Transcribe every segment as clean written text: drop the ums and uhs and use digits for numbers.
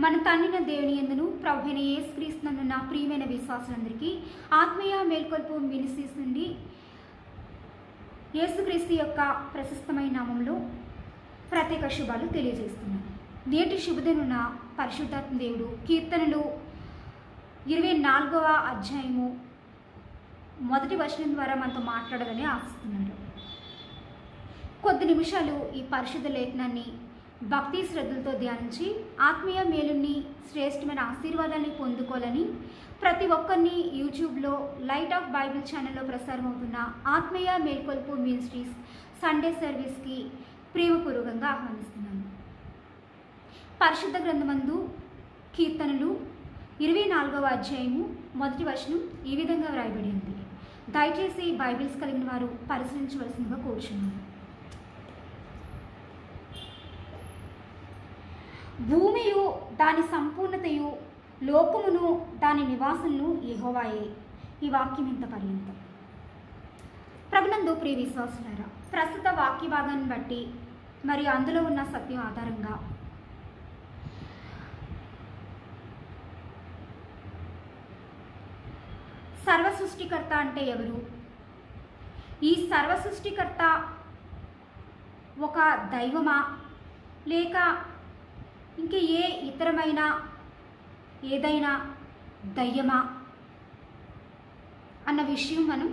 మన తండ్రిన దేవుని యందును ప్రభువైన యేసుక్రీస్తునందు నా ప్రియమైన విశ్వాసులందరికీ ఆత్మీయ మేల్కొల్పు మినిస్ట్రీస్ నుండి యేసుక్రీస్తు యొక్క ప్రశస్తమైన నామంలో ప్రత్యేక శుభాలు తెలియజేస్తున్నాను. నేటి శుభదినున పరిశుద్ధాత్మ దేవుడు కీర్తనలు 24వ అధ్యాయము మొదటి వచనం ద్వారా మనతో మాట్లాడాలని ఆశిస్తున్నాడు. కొద్ది నిమిషాలు ఈ పరిశుద్ధ లేఖనాన్ని భక్తి శ్రద్ధలతో ధ్యానించి ఆత్మీయ మేలుని శ్రేష్టమైన ఆశీర్వాదాన్ని పొందుకోవాలని ప్రతి ఒక్కరిని యూట్యూబ్లో లైట్ ఆఫ్ బైబిల్ ఛానల్లో ప్రసారం అవుతున్న ఆత్మీయ మేల్కొల్పు మినిస్ట్రీస్ సండే సర్వీస్కి ప్రేమపూర్వకంగా ఆహ్వానిస్తున్నాను. పరిశుద్ధ గ్రంథమందు కీర్తనలు 24వ అధ్యాయము మొదటి వచనం ఈ విధంగా వ్రాయబడి ఉంది. దయచేసి బైబిల్స్ కలిగిన వారు పరిశీలించవలసిందిగా కోరుచున్నాను. భూమియు దాని సంపూర్ణతయు లోకమును దాని నివాసమును యెహోవాయే. ఈ వాక్యం ఇంత పర్యంతం. ప్రభునందు ప్రియ విశ్వాసులారా, ప్రస్తుత వాక్య భాగాన్ని బట్టి మరియు అందులో ఉన్న సత్యం ఆధారంగా సర్వ సృష్టికర్త అంటే ఎవరు? ఈ సర్వ సృష్టికర్త ఒక దైవమా లేక ఇంక ఏ ఇతరమైన ఏదైనా దయ్యమా అన్న విషయం మనం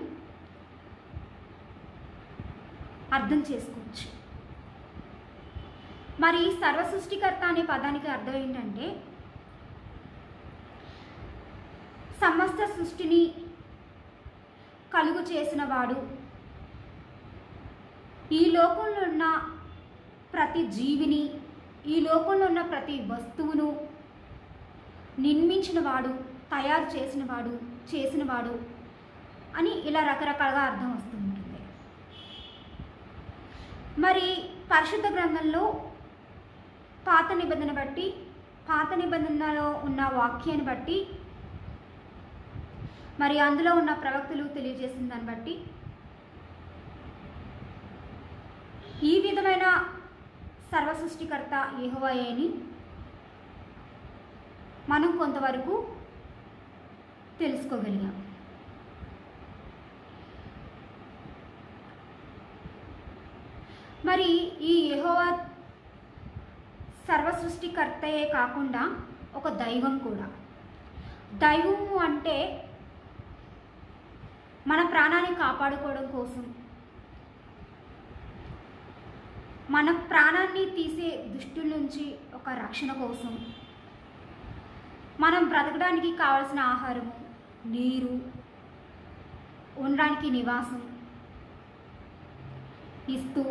అర్థం చేసుకోవచ్చు. మరి సర్వ సృష్టికర్త అనే పదానికి అర్థం ఏంటంటే సమస్త సృష్టిని కలుగు చేసిన వాడు, ఈ లోకంలో ఉన్న ప్రతి జీవిని, ఈ లోకంలో ఉన్న ప్రతి వస్తువును నిర్మించినవాడు, తయారు చేసినవాడు అని ఇలా రకరకాలుగా అర్థం వస్తూ ఉంటుంది. మరి పరిశుద్ధ గ్రంథంలో పాత నిబంధనలో ఉన్న వాక్యాన్ని బట్టి మరి అందులో ఉన్న ప్రవక్తలు తెలియజేసిన దాన్ని బట్టి ఈ విధమైన సర్వ సృష్టికర్త యెహోవాయే అని మనం కొంతవరకు తెలుసుకోగలిగాం. మరి ఈ యెహోవా సర్వ సృష్టికర్తయే కాకుండా ఒక దైవం కూడా. దైవము అంటే మన ప్రాణాన్ని కాపాడుకోవడం కోసం, మన ప్రాణాన్ని తీసే దుష్టుల నుంచి ఒక రక్షణ కోసం, మనం బ్రతకడానికి కావలసిన ఆహారము, నీరు, ఉండడానికి నివాసం ఇస్తూ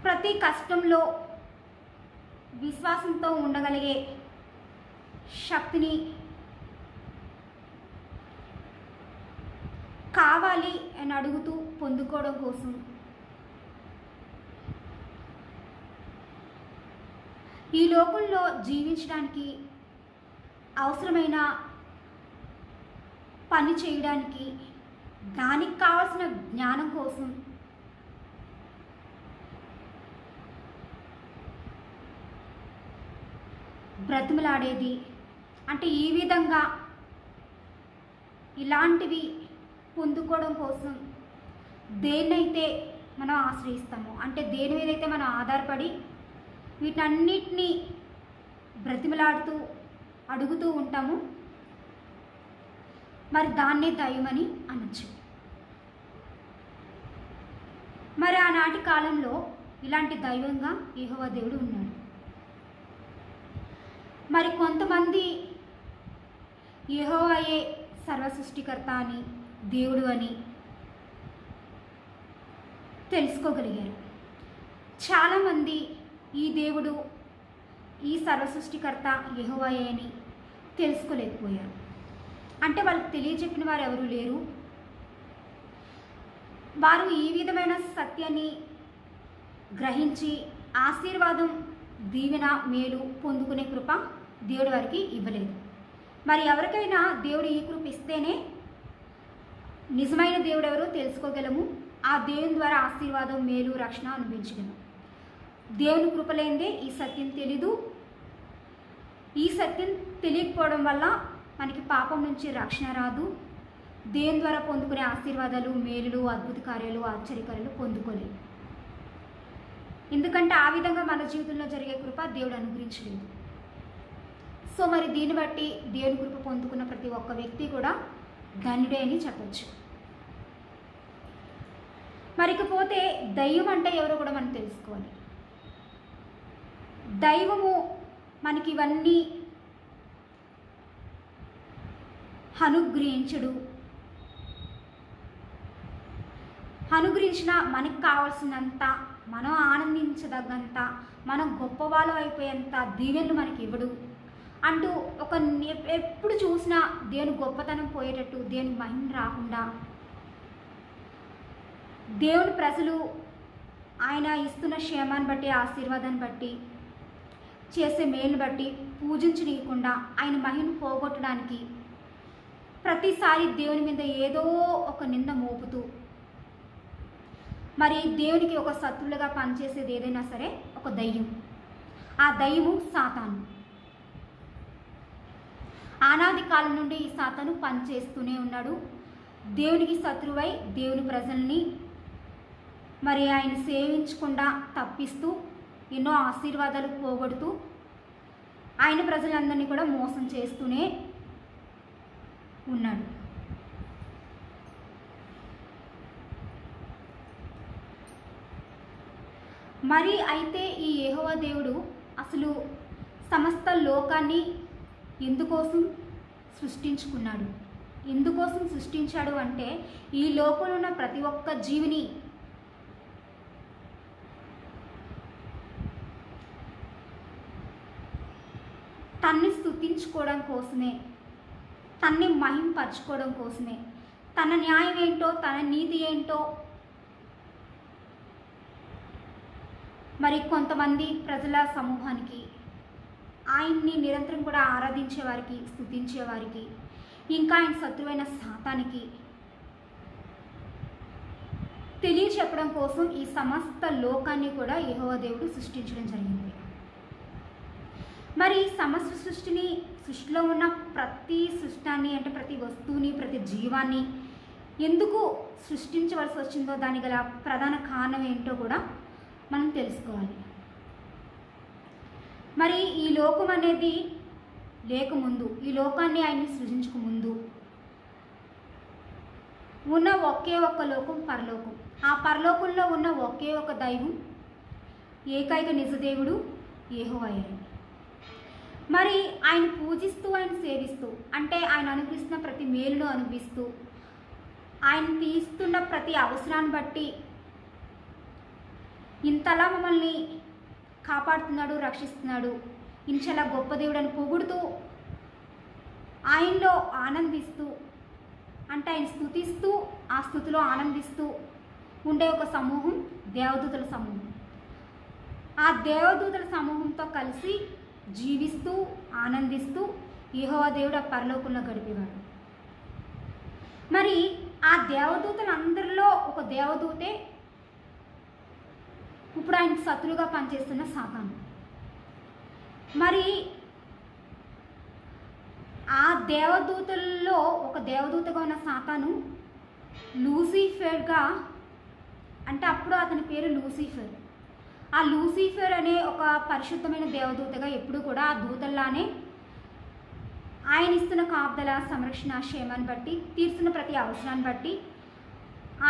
ప్రతి కష్టంలో విశ్వాసంతో ఉండగలిగే శక్తిని కావాలి అని అడుగుతూ పొందుకోవడం కోసం ఈ లోకంలో జీవించడానికి అవసరమైన పని చేయడానికి దానికి కావాల్సిన జ్ఞానం కోసం బ్రతిమలాడేది. అంటే ఈ విధంగా ఇలాంటివి పొందుకోవడం కోసం దేన్నైతే మనం ఆశ్రయిస్తామో, అంటే దేని మీద అయితే మనం ఆధారపడి వీటన్నిటినీ బ్రతిమలాడుతూ అడుగుతూ ఉంటాము, మరి దాన్నే దైవమని అనొచ్చు. మరి ఆనాటి కాలంలో ఇలాంటి దైవంగా యెహోవా దేవుడు ఉన్నాడు. మరి కొంతమంది యెహోవాయే సర్వ సృష్టికర్త అని, దేవుడు అని తెలుసుకోగలిగారు. చాలామంది ఈ దేవుడు, ఈ సర్వ సృష్టికర్త యెహోవాయే అని తెలుసుకోలేకపోయారు. అంటే వాళ్ళకి తెలియజెప్పిన వారు ఎవరు లేరు. వారు ఈ విధమైన సత్యాన్ని గ్రహించి ఆశీర్వాదం, దీవెన, మేలు పొందుకునే కృప దేవుడి వారికి ఇవ్వలేదు. మరి ఎవరికైనా దేవుడు ఈ కృప ఇస్తేనే నిజమైన దేవుడు ఎవరో తెలుసుకోగలము. ఆ దేవుని ద్వారా ఆశీర్వాదం, మేలు, రక్షణ అనుభవించగలము. దేవుని కృప లేనిదే ఈ సత్యం తెలీదు. ఈ సత్యం తెలియకపోవడం వల్ల మనకి పాపం నుంచి రక్షణ రాదు, దేవుని ద్వారా పొందుకునే ఆశీర్వాదాలు, మేలులు, అద్భుత కార్యాలు, ఆశ్చర్యకార్యాలు పొందుకోలేదు. ఎందుకంటే ఆ విధంగా మన జీవితంలో జరిగే కృప దేవుడు అనుగ్రహించలేదు. సో మరి దీన్ని బట్టి దేవుని కృప పొందుకున్న ప్రతి ఒక్క వ్యక్తి కూడా ధన్యుడే అని చెప్పచ్చు. మరికపోతే దైవం అంటే ఎవరో కూడా మనం తెలుసుకోవాలి. దైవము మనకి ఇవన్నీ అనుగ్రహించిన మనకి కావాల్సినంత, మనం ఆనందించదగ్గంత, మనం గొప్పవాళ్ళు అయిపోయేంత దీవెనలు మనకి ఇవ్వడు అంటూ ఎప్పుడు చూసినా దేవుని గొప్పతనం పోయేటట్టు, దేవుని మహిమ రాకుండా, దేవుని ప్రజలు ఆయన ఇస్తున్న క్షేమాన్ని బట్టి, ఆశీర్వాదాన్ని బట్టి, చేసే మేలుని బట్టి పూజించనీయకుండా ఆయన మహిమను పోగొట్టడానికి ప్రతిసారి దేవుని మీద ఏదో ఒక నింద మోపుతూ, మరి దేవునికి ఒక శత్రువులుగా పనిచేసేది ఏదైనా సరే ఒక దయ్యం. ఆ దయ్యము సాతాను. అనాది కాలం నుండి ఈ సాతాను పనిచేస్తూనే ఉన్నాడు. దేవునికి శత్రువై దేవుని ప్రజల్ని మరి ఆయన సేవించకుండా తప్పిస్తూ, ఎన్నో ఆశీర్వాదాలు పోగొడుతూ, ఆయన ప్రజలందరినీ కూడా మోసం చేస్తూనే ఉన్నాడు. మరి అయితే ఈ యెహోవా దేవుడు అసలు సమస్త లోకాన్ని ఎందుకోసం సృష్టించుకున్నాడు? ఎందుకోసం సృష్టించాడు అంటే, ఈ లోకంలో ఉన్న ప్రతి ఒక్క జీవిని తన్ని స్తుతించుకోవడం కోసమే, తన్ని మహింపరచుకోవడం కోసమే, తన న్యాయం ఏంటో, తన నీతి ఏంటో మరి కొంతమంది ప్రజల సమూహానికి, ఆయన్ని నిరంతరం కూడా ఆరాధించే వారికి, స్తుతించే వారికి, ఇంకా ఆయన శత్రువైన సాతానికి తెలియచెప్పడం కోసం ఈ సమస్త లోకాన్ని కూడా యెహోవా దేవుడు సృష్టించడం జరిగింది. మరి సమస్త సృష్టిలో ఉన్న ప్రతి సృష్టాన్ని, అంటే ప్రతి వస్తువుని, ప్రతి జీవాన్ని ఎందుకు సృష్టించవలసి వచ్చిందో దానికి గల ప్రధాన కారణం ఏంటో కూడా మనం తెలుసుకోవాలి. మరి ఈ లోకం అనేది లేకముందు, ఈ లోకాన్ని ఆయన్ని సృజించక ముందు ఉన్న ఒకే ఒక్క లోకం పరలోకం. ఆ పరలోకంలో ఉన్న ఒకే ఒక దైవం, ఏకైక నిజదేవుడు యెహోవాయే. మరి ఆయన పూజిస్తూ, ఆయన సేవిస్తూ, అంటే ఆయన అనుగ్రహిస్తున్న ప్రతి మేలును అనుభవిస్తూ, ఆయన తీస్తున్న ప్రతి అవసరాన్ని బట్టి ఇంతలా మమ్మల్ని కాపాడుతున్నాడు, రక్షిస్తున్నాడు, ఇంచలా గొప్ప దేవుడని పొగుడుతూ, ఆయనలో ఆనందిస్తూ, అంటే ఆయన స్తుతిస్తూ, ఆ స్తుతిలో ఆనందిస్తూ ఉండే ఒక సమూహం దేవదూతల సమూహం. ఆ దేవదూతల సమూహంతో కలిసి జీవిస్తూ, ఆనందిస్తూ యెహోవా దేవుడు ఆ పరలోకంలో గడిపేవాడు. మరి ఆ దేవదూతలందరిలో ఒక దేవదూతే ఇప్పుడు ఆయన శత్రువుగా పనిచేస్తున్న సాతాను. మరి ఆ దేవదూతల్లో ఒక దేవదూతగా ఉన్న సాతాను లూసిఫర్గా, అంటే అప్పుడు అతని పేరు లూసిఫర్. ఆ లూసిఫర్ అనే ఒక పరిశుద్ధమైన దేవదూతగా ఎప్పుడు కూడా ఆ దూతల్లానే ఆయన ఇస్తున్న కాపుదల, సంరక్షణ, క్షేమాన్ని బట్టి, తీర్చున్న ప్రతి అవసరాన్ని బట్టి,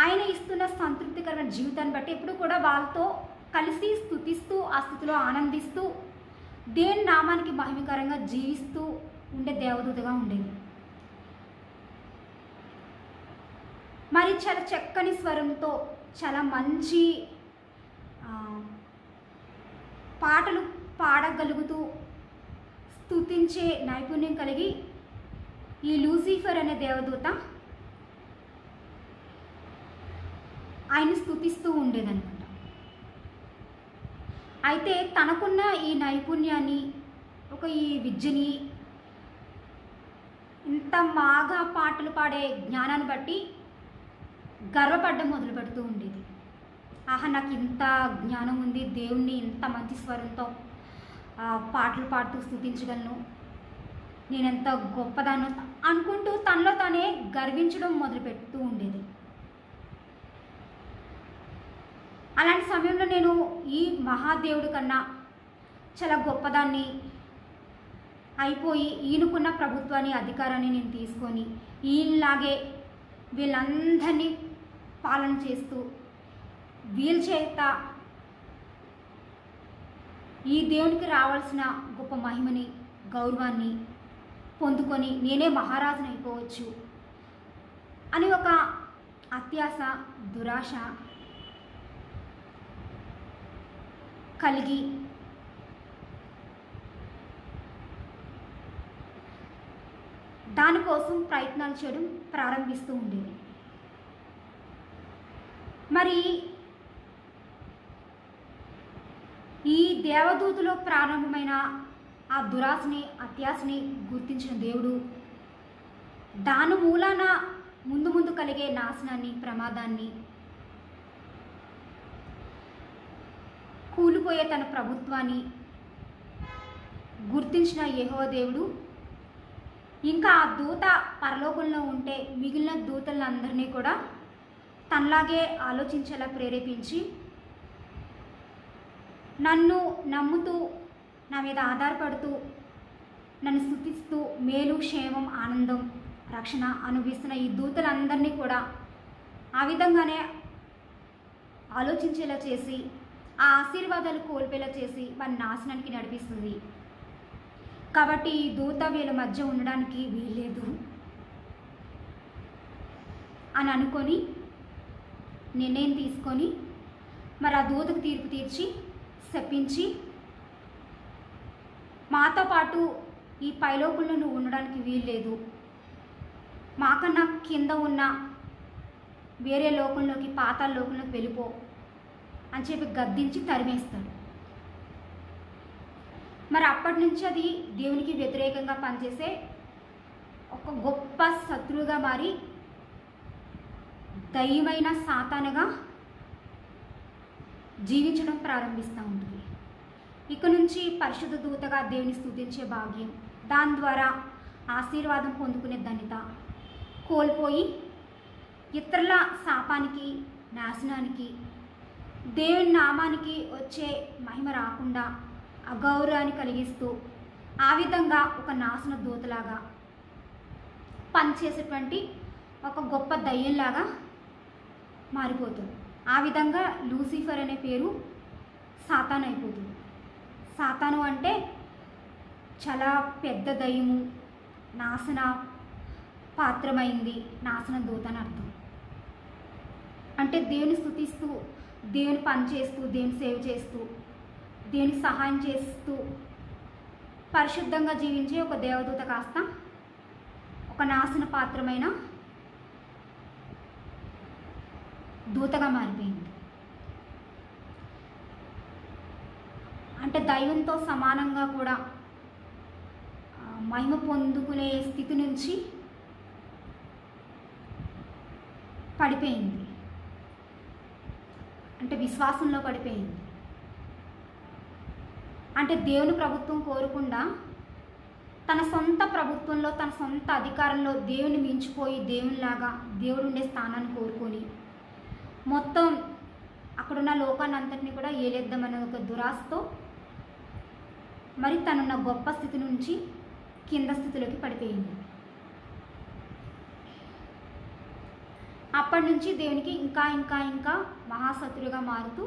ఆయన ఇస్తున్న సంతృప్తికరమైన జీవితాన్ని బట్టి ఎప్పుడు కూడా వాళ్ళతో కలిసి స్తుతిస్తూ, ఆ స్థితిలో ఆనందిస్తూ, దేవుని నామానికి మహిమకరంగా జీవిస్తూ ఉండే దేవదూతగా ఉండేది. మరి చాలా చక్కని స్వరంతో, చాలా మంచి పాటలు పాడగలుగుతూ, స్తుతించే నైపుణ్యం కలిగి ఈ లూసిఫర్ అనే దేవదూత ఆయన్ని స్తుతిస్తూ ఉండేదన్నమాట. అయితే తనకున్న ఈ నైపుణ్యాన్ని, ఈ విద్యని, ఇంత బాగా పాటలు పాడే జ్ఞానాన్ని బట్టి గర్వపడడం మొదలు పెడుతూ ఉండేది. ఆహా, నాకు ఇంత జ్ఞానం ఉంది, దేవుణ్ణి ఇంత మంచి స్వరంతో పాటలు పాడుతూ స్తుతించగలను, నేనెంత గొప్పదాన్నో అనుకుంటూ తనలో తానే గర్వించడం మొదలుపెడుతూ ఉండేది. అలాంటి సమయంలో నేను ఈ మహాదేవుడి కన్నా చాలా గొప్పదాన్ని అయిపోయి ఈయనకున్న ప్రభుత్వాన్ని అధికారాన్ని నేను తీసుకొని ఈయనలాగే వీళ్ళందరినీ పాలన చేస్తూ వీళ్ళ చేత ఈ దేవునికి రావాల్సిన గొప్ప మహిమని గౌరవాన్ని పొందుకొని నేనే మహారాజుని అయిపోవచ్చు అని ఒక అత్యాశ దురాశ కలిగి దానికోసం ప్రయత్నాలు చేయడం ప్రారంభిస్తూ ఉండేది. మరి ఈ దేవదూతలో ప్రారంభమైన ఆ దురాశని అత్యాశని గుర్తించిన దేవుడు దాని మూలాన ముందు కలిగే నాశనాన్ని ప్రమాదాన్ని కూలిపోయే తన ప్రభుత్వాన్ని గుర్తించిన యెహోవా దేవుడు ఇంకా ఆ దూత పరలోకంలో ఉంటే మిగిలిన దూతలందరినీ కూడా తనలాగే ఆలోచించేలా ప్రేరేపించి నన్ను నమ్ముతూ నా మీద ఆధారపడుతూ నన్ను స్తుతిస్తూ మేలు క్షేమం ఆనందం రక్షణ అనుభవిస్తున్న ఈ దూతలందరినీ కూడా ఆ విధంగానే ఆలోచించేలా చేసి ఆ ఆశీర్వాదాలు కోల్పోయేలా చేసి వారి నాశనానికి నడిపిస్తుంది. కాబట్టి ఈ దూత వీళ్ళ మధ్య ఉండడానికి వీల్లేదు అని అనుకొని నిర్ణయం తీసుకొని మరి ఆ దూతకు తీర్పు తీర్చి శపించి మాతో పాటు ఈ పైలోకంలో నువ్వు ఉండడానికి వీల్లేదు, మాకన్నా కింద ఉన్న వేరే లోకంలోకి పాతాళ లోకంలోకి వెళ్ళిపో అని చెప్పి గద్దించి తరిమేస్తాడు. మరి అప్పటి నుంచి అది దేవునికి వ్యతిరేకంగా పనిచేసే ఒక గొప్ప శత్రువుగా మారి దయ్యమైన సాతానుగా జీవించడం ప్రారంభిస్తూ ఉంటుంది. ఇక నుంచి పరిశుద్ధ దూతగా దేవుని స్తుతించే భాగ్యం, దాని ద్వారా ఆశీర్వాదం పొందుకునే ధన్యత కోల్పోయి ఇతరుల శాపానికి నాశనానికి దేవుని నామానికి వచ్చే మహిమ రాకుండా అగౌరవాన్ని కలిగిస్తూ ఆ విధంగా ఒక నాశన దూతలాగా పనిచేసేటువంటి ఒక గొప్ప దయ్యంలాగా మారిపోతుంది. ఆ విధంగా లూసిఫర్ అనే పేరు సాతాను అయిపోతుంది. సాతాను అంటే చాలా పెద్ద దయ్యము, నాశన పాత్రమైంది, నాశన దూత అని అర్థం. అంటే దేవుని స్తుతిస్తూ దేవుని పని చేస్తూ దేవుని సేవ చేస్తూ దేవునికి సహాయం చేస్తూ పరిశుద్ధంగా జీవించే ఒక దేవదూత కాస్త ఒక నాశన పాత్రమైన దూతగా మారిపోయింది. అంటే దైవంతో సమానంగా కూడా మహిమ పొందుకునే స్థితి నుంచి పడిపోయింది. అంటే విశ్వాసంలో పడిపోయింది. అంటే దేవుని ప్రభుత్వం కోరకుండా తన సొంత ప్రభుత్వంలో తన సొంత అధికారంలో దేవుని మించిపోయి దేవునిలాగా దేవుడు ఉండే స్థానాన్ని కోరుకొని మొత్తం అక్కడున్న లోకాన్ని అంతటిని కూడా ఏలేద్దామనే ఒక దురాశతో మరి తనున్న గొప్ప స్థితి నుంచి కింద స్థితిలోకి పడిపోయింది. అప్పటి నుంచి దేవునికి ఇంకా ఇంకా ఇంకా మహాశత్రుగా మారుతూ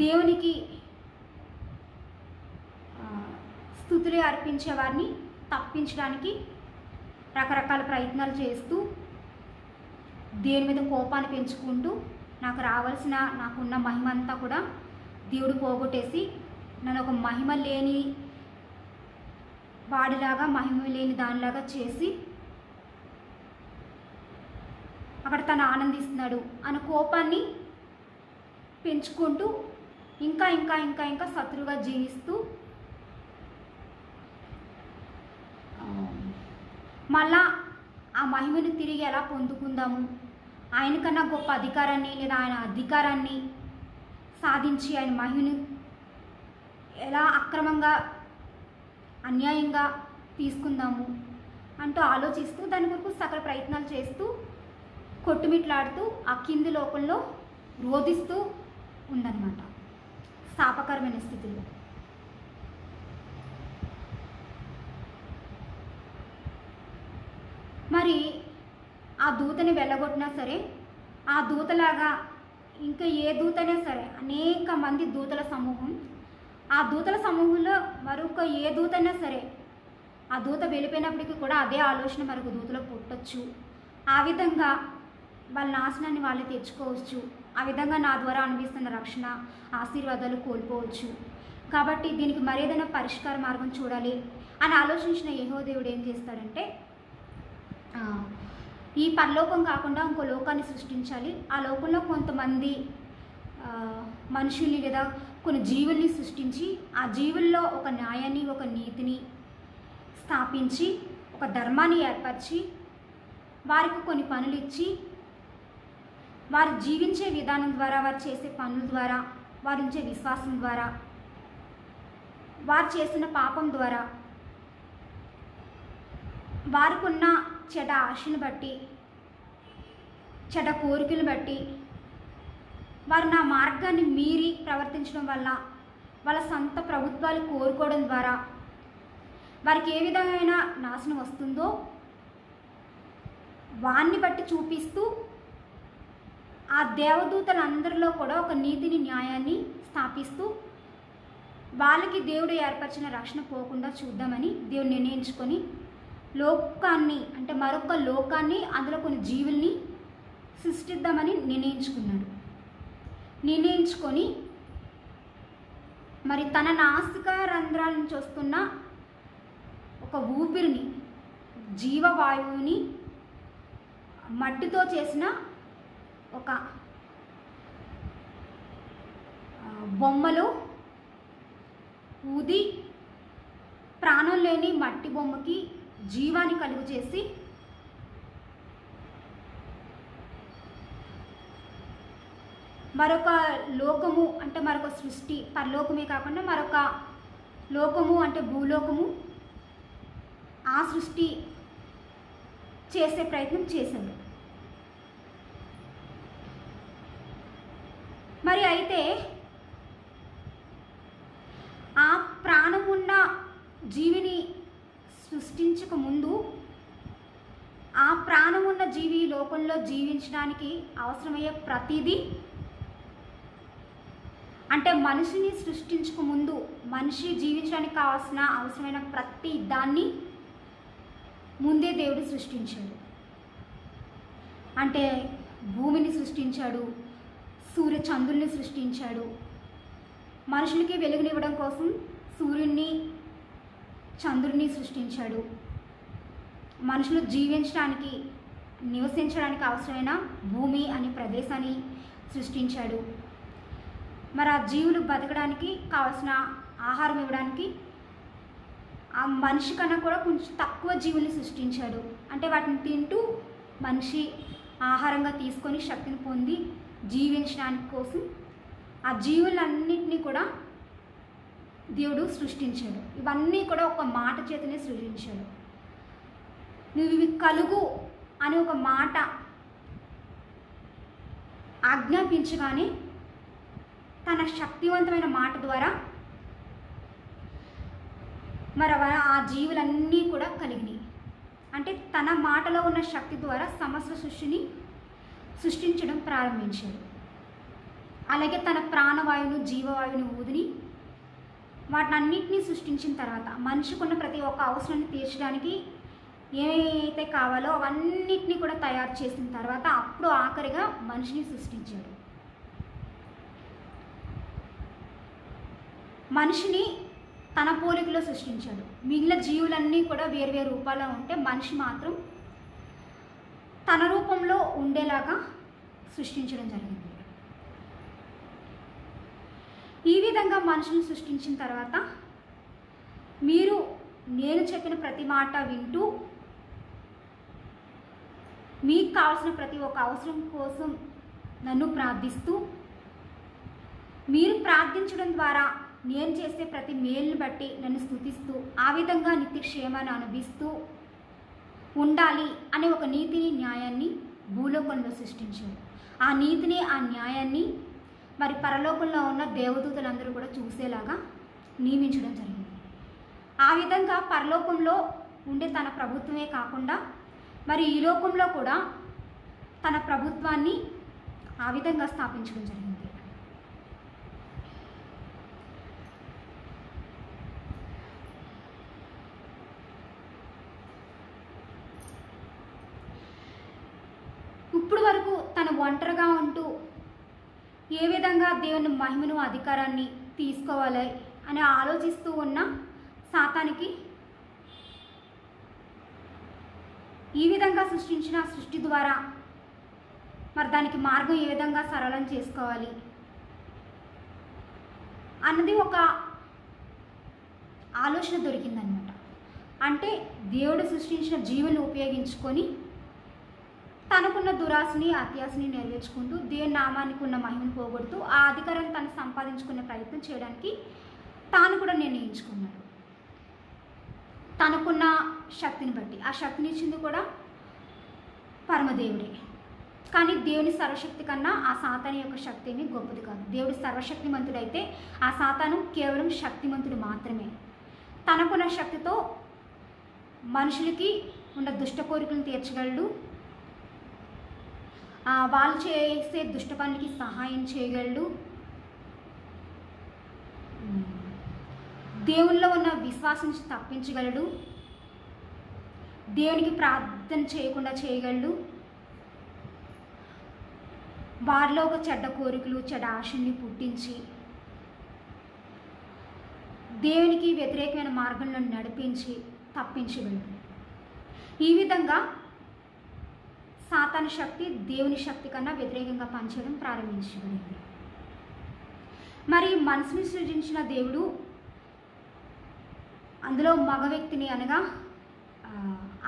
దేవునికి స్తుతులు అర్పించే వారిని తప్పించడానికి రకరకాల ప్రయత్నాలు చేస్తూ దేవుని మీద కోపాన్ని పెంచుకుంటూ నాకున్న మహిమ అంతా కూడా దేవుడు పోగొట్టేసి నన్ను ఒక మహిమ లేని వాడిలాగా మహిమ లేని దానిలాగా చేసి అక్కడ తను ఆనందిస్తున్నాడు అన్న కోపాన్ని పెంచుకుంటూ ఇంకా ఇంకా ఇంకా ఇంకా శత్రువుగా జీవిస్తూ మళ్ళా ఆ మహిమను తిరిగి ఎలా పొందుకుందాము, ఆయనకన్నా గొప్ప అధికారాన్ని లేదా ఆయన అధికారాన్ని సాధించి ఆయన మహిమను ఎలా అక్రమంగా అన్యాయంగా తీసుకుందాము అంటూ ఆలోచిస్తూ దాని కొరకు సకల ప్రయత్నాలు చేస్తూ కొట్టుమిట్లాడుతూ ఆ కింది లోకంలో రోధిస్తూ ఉందన్నమాట, శాపకరమైన స్థితిలో. మరి ఆ దూతని వెళ్ళగొట్టినా సరే, ఆ దూతలాగా ఇంకా ఏ దూతైనా సరే, అనేక మంది దూతల సమూహం, ఆ దూతల సమూహంలో మరొక ఏ దూతైనా సరే ఆ దూత వెళ్ళిపోయినప్పటికీ కూడా అదే ఆలోచన మరొక దూతలో పుట్టచ్చు. ఆ విధంగా వాళ్ళ నాశనాన్ని వాళ్ళే తెచ్చుకోవచ్చు. ఆ విధంగా నా ద్వారా అనిపిస్తున్న రక్షణ ఆశీర్వాదాలు కోల్పోవచ్చు. కాబట్టి దీనికి మరేదైనా పరిష్కార మార్గం చూడాలి అని ఆలోచించిన యెహోవా దేవుడు ఏం చేస్తాడంటే, ఈ పరలోకం కాకుండా ఇంకో లోకాన్ని సృష్టించాలి. ఆ లోకంలో కొంతమంది మనుషుల్ని లేదా కొన్ని జీవుల్ని సృష్టించి ఆ జీవుల్లో ఒక న్యాయాన్ని, ఒక నీతిని స్థాపించి, ఒక ధర్మాన్ని ఏర్పరిచి, వారికి కొన్ని పనులు ఇచ్చి, వారు జీవించే విధానం ద్వారా, వారు చేసే పనుల ద్వారా, వారు ఉంచే విశ్వాసం ద్వారా, వారు చేసిన పాపం ద్వారా, వారికున్న చెడ్డ ఆశను బట్టి, చెడ్డ కోరికలు బట్టి, వారు నా మార్గాన్ని మీరి ప్రవర్తించడం వల్ల, వాళ్ళ సొంత ప్రభుత్వాలు కోరుకోవడం ద్వారా వారికి ఏ విధమైన నాశనం వస్తుందో వాన్ని బట్టి చూపిస్తూ ఆ దేవదూతలందరిలో కూడా ఒక నీతిని, న్యాయాన్ని స్థాపిస్తూ వాళ్ళకి దేవుడు ఏర్పరిచిన రక్షణ పోకుండా చూద్దామని దేవుడు నిర్ణయించుకొని లోకాన్ని, అంటే మరొక లోకాన్ని, అందులో కొన్ని జీవుల్ని సృష్టిద్దామని నిర్ణయించుకొని మరి తన నాసిక రంధ్రాల నుంచి వస్తున్న ఒక ఊపిరిని, జీవవాయువుని మట్టితో చేసిన ఒక బొమ్మలో ఊది ప్రాణం లేని మట్టి బొమ్మకి జీవాన్ని కలుగు చేసి మరొక లోకము, అంటే మరొక సృష్టి, పరలోకమే కాకుండా మరొక లోకము అంటే భూలోకము, ఆ సృష్టి చేసే ప్రయత్నం చేశాడు. మరి అయితే ఆ ప్రాణం ఉన్న జీవిని సృష్టించక ముందు ఆ ప్రాణం ఉన్న జీవి లోకంలో జీవించడానికి అవసరమయ్యే ప్రతిదీ, అంటే మనిషిని సృష్టించక ముందు మనిషి జీవించడానికి అవసరమైన ప్రతి దాన్ని ముందే దేవుడు సృష్టించాడు. అంటే భూమిని సృష్టించాడు, సూర్య చంద్రుల్ని సృష్టించాడు, మనుషులకి వెలుగునివ్వడం కోసం సూర్యుడిని, చంద్రుడిని సృష్టించాడు, మనుషులు జీవించడానికి, నివసించడానికి అవసరమైన భూమి అనే ప్రదేశాన్ని సృష్టించాడు. మరి ఆ జీవులు బతకడానికి కావాల్సిన ఆహారం ఇవ్వడానికి ఆ మనిషి కన్నా కూడా కొంచెం తక్కువ జీవుల్ని సృష్టించాడు. అంటే వాటిని తింటూ మనిషి ఆహారంగా తీసుకొని శక్తిని పొంది జీవించడానికి కోసం ఆ జీవులన్నింటినీ కూడా దేవుడు సృష్టించాడు. ఇవన్నీ కూడా ఒక మాట చేతనే సృష్టించాడు. నువ్వు ఇవి కలుగు అని ఒక మాట ఆజ్ఞాపించగానే తన శక్తివంతమైన మాట ద్వారా మరి ఆ జీవులన్నీ కూడా కలిగినాయి. అంటే తన మాటలో ఉన్న శక్తి ద్వారా సమస్త సృష్టిని సృష్టించడం ప్రారంభించాడు. అలాగే తన ప్రాణవాయువును, జీవవాయువును ఊదిని వాటిని అన్నింటినీ సృష్టించిన తర్వాత మనిషికున్న ప్రతి ఒక్క అవసరాన్ని తీర్చడానికి ఏమైతే కావాలో అవన్నిటినీ కూడా తయారు చేసిన తర్వాత అప్పుడు ఆఖరిగా మనిషిని సృష్టించాడు. మనిషిని తన పోలికలో సృష్టించాడు. మిగిలిన జీవులన్నీ కూడా వేరువేరు రూపాల్లో ఉంటే మనిషి మాత్రం తన రూపంలో ఉండేలాగా సృష్టించడం జరిగింది. ఈ విధంగా మనుషులను సృష్టించిన తర్వాత మీరు నేను చెప్పిన ప్రతి మాట వింటూ మీకు కావాల్సిన ప్రతి ఒక్క అవసరం కోసం నన్ను ప్రార్థిస్తూ, మీరు ప్రార్థించడం ద్వారా నేను చేసే ప్రతి మేలుని బట్టి నన్ను స్తుతిస్తూ ఆ విధంగా నిత్య క్షేమాన్ని అనుభవిస్తూ ఉండాలి అనే ఒక నీతిని న్యాయాన్ని భూలోకంలో సృష్టించాడు. ఆ నీతిని ఆ న్యాయాన్ని మరి పరలోకంలో ఉన్న దేవదూతలందరూ కూడా చూసేలాగా నియమించడం జరిగింది. ఆ విధంగా పరలోకంలో ఉండే తన ప్రభుత్వమే కాకుండా మరి ఈ లోకంలో కూడా తన ప్రభుత్వాన్ని ఆ విధంగా స్థాపించడం జరిగింది. ఇప్పుడు వరకు తను ఒంటరిగా ఉంటూ ఏ విధంగా దేవుని మహిమను అధికారాన్ని తీసుకోవాలి అని ఆలోచిస్తూ ఉన్న సాతానికి ఈ విధంగా సృష్టించిన సృష్టి ద్వారా మరి దానికి మార్గం ఏ విధంగా సరళం చేసుకోవాలి అన్నది ఒక ఆలోచన దొరికిందనమాట. అంటే దేవుడు సృష్టించిన జీవుని ఉపయోగించుకొని తనకున్న దురాశని అత్యాశని నెరవేర్చుకుంటూ దేవుని నామానికి ఉన్న మహిమను పోగొడుతూ ఆ అధికారాన్ని తను సంపాదించుకునే ప్రయత్నం చేయడానికి తాను కూడా నిర్ణయించుకున్నాడు. తనకున్న శక్తిని బట్టి ఆ శక్తిని ఇచ్చింది కూడా పరమదేవుడే. కానీ దేవుని సర్వశక్తి కన్నా ఆ సాతాను యొక్క శక్తి ఏమీ గొప్పది కాదు. దేవుడు సర్వశక్తిమంతుడైతే ఆ సాతాను కేవలం శక్తిమంతుడు మాత్రమే. తనకున్న శక్తితో మనుషులకి ఉన్న దుష్ట కోరికలను తీర్చగలడు, వాళ్ళు చేసే దుష్ట పనులకి సహాయం చేయగలడు, దేవుల్లో ఉన్న విశ్వాసం తప్పించగలడు, దేవునికి ప్రార్థన చేయకుండా చేయగలడు, వారిలో ఒక చెడ్డ కోరికలు చెడ్డ ఆశల్ని పుట్టించి దేవునికి వ్యతిరేకమైన మార్గంలో నడిపించి తప్పించగలడు. ఈ విధంగా సాతాను శక్తి దేవుని శక్తి కన్నా వ్యతిరేకంగా పనిచేయడం ప్రారంభించబడింది. మరి మనసుని సృజించిన దేవుడు అందులో మగ వ్యక్తిని అనగా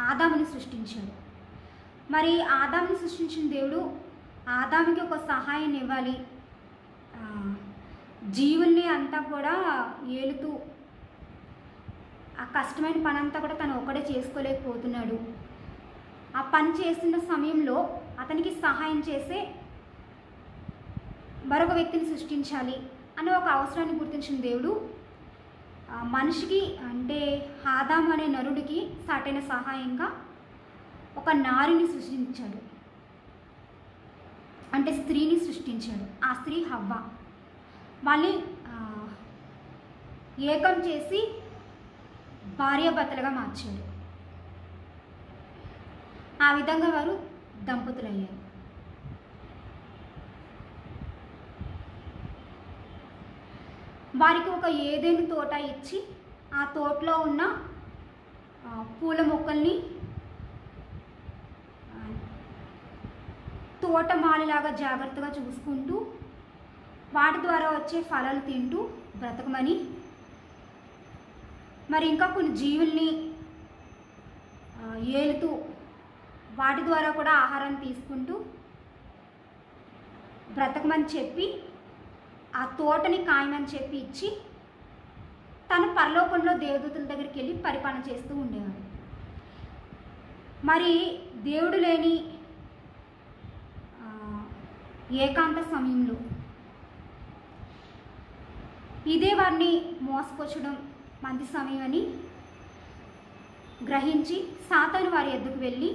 ఆదాముని సృష్టించాడు. మరి ఆదాముని సృష్టించిన దేవుడు ఆదాముకి ఒక సహాయం ఇవ్వాలి, జీవుల్ని అంతా కూడా ఏలుతూ ఆ కష్టమైన పని అంతా కూడా తను ఒక్కడే చేసుకోలేకపోతున్నాడు. ఆ పని చేస్తున్న సమయంలో అతనికి సహాయం చేసే మరొక వ్యక్తిని సృష్టించాలి అనే ఒక అవసరాన్ని గుర్తించిన దేవుడు మనిషికి అంటే ఆదాము అనే నరుడికి సాటైన సహాయంగా ఒక నారిని సృష్టించాడు, అంటే స్త్రీని సృష్టించాడు. ఆ స్త్రీ హవ్వ. వాళ్ళని ఏకం చేసి భార్యాభర్తలుగా మార్చాడు. ఆ విధంగా వారు దంపతులయ్యారు. వారికి ఒక ఏదైనా తోట ఇచ్చి ఆ తోటలో ఉన్న పూల మొక్కల్ని తోటమాలిలాగా జాగ్రత్తగా చూసుకుంటూ వాటి ద్వారా వచ్చే ఫలాలు తింటూ బ్రతకమని, మరి ఇంకా కొన్ని జీవుల్ని ఏలుతూ వాటి ద్వారా కూడా ఆహారాన్ని తీసుకుంటూ బ్రతకమని చెప్పి ఆ తోటని కాయమని చెప్పి ఇచ్చి తను పరలోకంలో దేవదూతల దగ్గరికి వెళ్ళి పరిపాలన చేస్తూ ఉండేవాడు. మరి దేవుడు లేని ఏకాంత సమయంలో ఇదే వారిని మోసపుచ్చడం మంచి సమయం అని గ్రహించి సాతాను వారి ఎద్దుకు వెళ్ళి,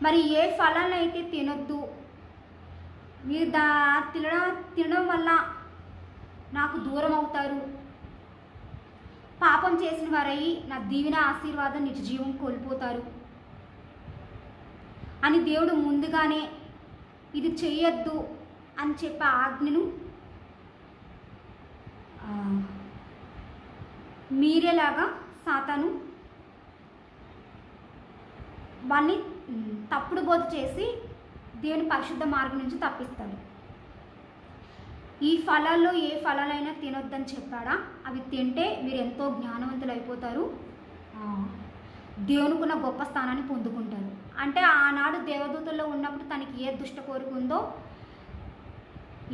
మరి ఏ ఫలాలైతే తినొద్దు, మీరు తినడం వల్ల నాకు దూరం అవుతారు, పాపం చేసిన వారయ్యి నా దీవెన ఆశీర్వాదం నిజ జీవం కోల్పోతారు అని దేవుడు ముందుగానే ఇది చెయ్యొద్దు అని చెప్పే ఆజ్ఞను మీరేలాగా సాతాను వాళ్ళని తప్పుడు బోధ చేసి దేవుని పరిశుద్ధ మార్గం నుంచి తప్పిస్తాడు. ఈ ఫలాల్లో ఏ ఫలాలైనా తినొద్దని చెప్పాడా, అవి తింటే మీరు ఎంతో జ్ఞానవంతులు అయిపోతారు, దేవునికున్న గొప్ప స్థానాన్ని పొందుకుంటారు. అంటే ఆనాడు దేవదూతల్లో ఉన్నప్పుడు తనకి ఏ దుష్ట కోరిక ఉందో,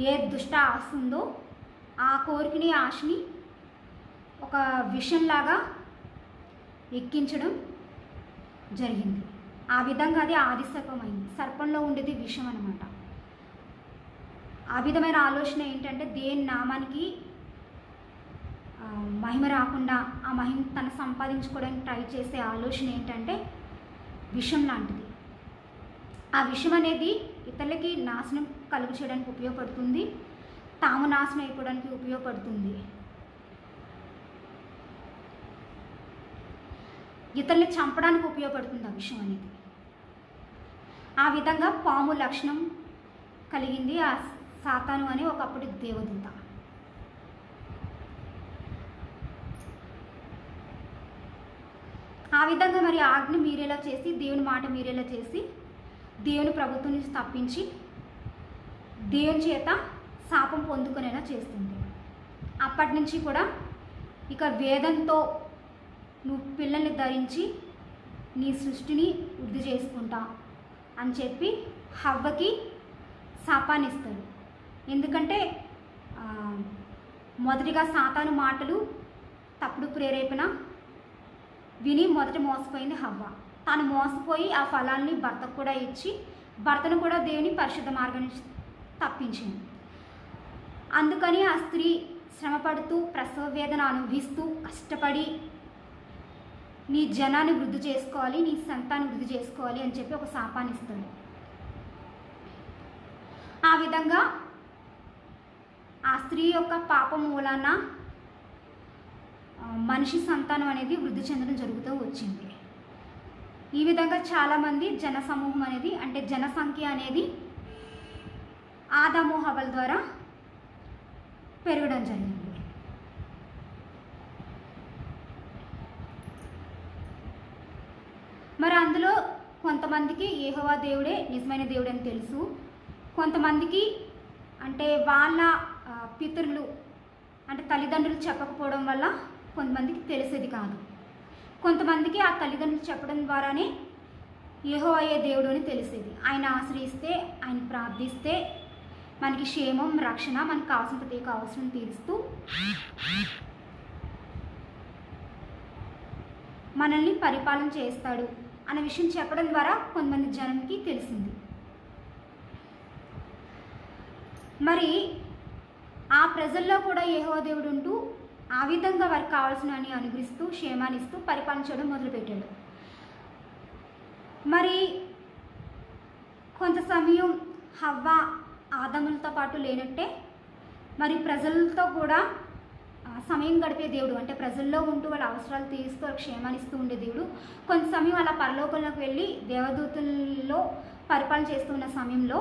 ఏ దుష్ట ఆశ ఉందో ఆ కోరికని ఆశని ఒక విషంలాగా ఎక్కించడం జరిగింది. ఆ విధంగా అది ఆది సర్పమైంది. సర్పంలో ఉండేది విషం అన్నమాట. ఆ విధమైన ఆలోచన ఏంటంటే దేవుని నామానికి మహిమ రాకుండా ఆ మహిమ తను సంపాదించుకోవడానికి ట్రై చేసే ఆలోచన ఏంటంటే విషం లాంటిది. ఆ విషం అనేది ఇతరులకి నాశనం కలుగు చేయడానికి ఉపయోగపడుతుంది, తాము నాశనం అయిపోవడానికి ఉపయోగపడుతుంది, ఇతరుల్ని చంపడానికి ఉపయోగపడుతుంది ఆ విషం అనేది. ఆ విధంగా పాము లక్షణం కలిగింది ఆ సాతాను అనే ఒకప్పుడు దేవదూత. ఆ విధంగా మరి ఆజ్ఞ మీరేలా చేసి, దేవుని మాట మీరేలా చేసి, దేవుని ప్రభుత్వం నుంచి తప్పించి దేవుని చేత శాపం పొందుకునేలా చేస్తుంది. అప్పటి నుంచి కూడా ఇక వేదంతో నువ్వు పిల్లల్ని ధరించి నీ సృష్టిని వృద్ధి చేసుకుంటా అని చెప్పి హవ్వకి శాపాన్ని ఇస్తాడు. ఎందుకంటే మొదటిగా సాతాను మాటలు తప్పుడు ప్రేరేపణ విని మొదట మోసపోయింది హవ్వ. తాను మోసపోయి ఆ ఫలాన్ని భర్తకు కూడా ఇచ్చి భర్తను కూడా దేవుని పరిశుద్ధ మార్గం నుంచి తప్పించింది. అందుకని ఆ స్త్రీ శ్రమపడుతూ ప్రసవ వేదన అనుభవిస్తూ కష్టపడి నీ జనాన్ని వృద్ధి చేసుకోవాలి, నీ సంతాన్ని వృద్ధి చేసుకోవాలి అని చెప్పి ఒక శాపాన్ని ఇస్తాడు. ఆ విధంగా ఆ స్త్రీ యొక్క పాపం మూలాన మనిషి సంతానం అనేది వృద్ధి చెందడం జరుగుతూ వచ్చింది. ఈ విధంగా చాలామంది జన సమూహం అనేది అంటే జనసంఖ్య అనేది ఆదాము హవ్వల ద్వారా పెరగడం జరిగింది. మరి అందులో కొంతమందికి యెహోవా దేవుడే నిజమైన దేవుడు అని తెలుసు, కొంతమందికి అంటే వాళ్ళ పితరులు అంటే తల్లిదండ్రులు చెప్పకపోవడం వల్ల కొంతమందికి తెలిసేది కాదు. కొంతమందికి ఆ తల్లిదండ్రులు చెప్పడం ద్వారానే యెహోవాయే దేవుడు అని తెలిసేది. ఆయన ఆశ్రయిస్తే, ఆయన ప్రార్థిస్తే మనకి క్షేమం, రక్షణ, మనకు కావాల్సిన ప్రతి అవసరం తీరుస్తూ మనల్ని పరిపాలన చేస్తాడు అనే విషయం చెప్పడం ద్వారా కొంతమంది జనంకి తెలిసింది. మరి ఆ ప్రజల్లో కూడా యెహోవా దేవుడు ఉంటూ ఆ విధంగా వారికి కావాల్సిన అని అనుగ్రహిస్తూ క్షేమాన్ని ఇస్తూ పరిపాలించడం మొదలుపెట్టాడు. మరి కొంత సమయం హవ్వ ఆదాములతో పాటు లేనట్టే మరి ప్రజలతో కూడా సమయం గడిపే దేవుడు అంటే ప్రజల్లో ఉంటూ వాళ్ళ అవసరాలు తీరుస్తూ వాళ్ళ క్షేమాన్ని ఇస్తూ ఉండే దేవుడు కొంత సమయం అలా పరలోకంలోకి వెళ్ళి దేవదూతల్లో పరిపాలన చేస్తున్న సమయంలో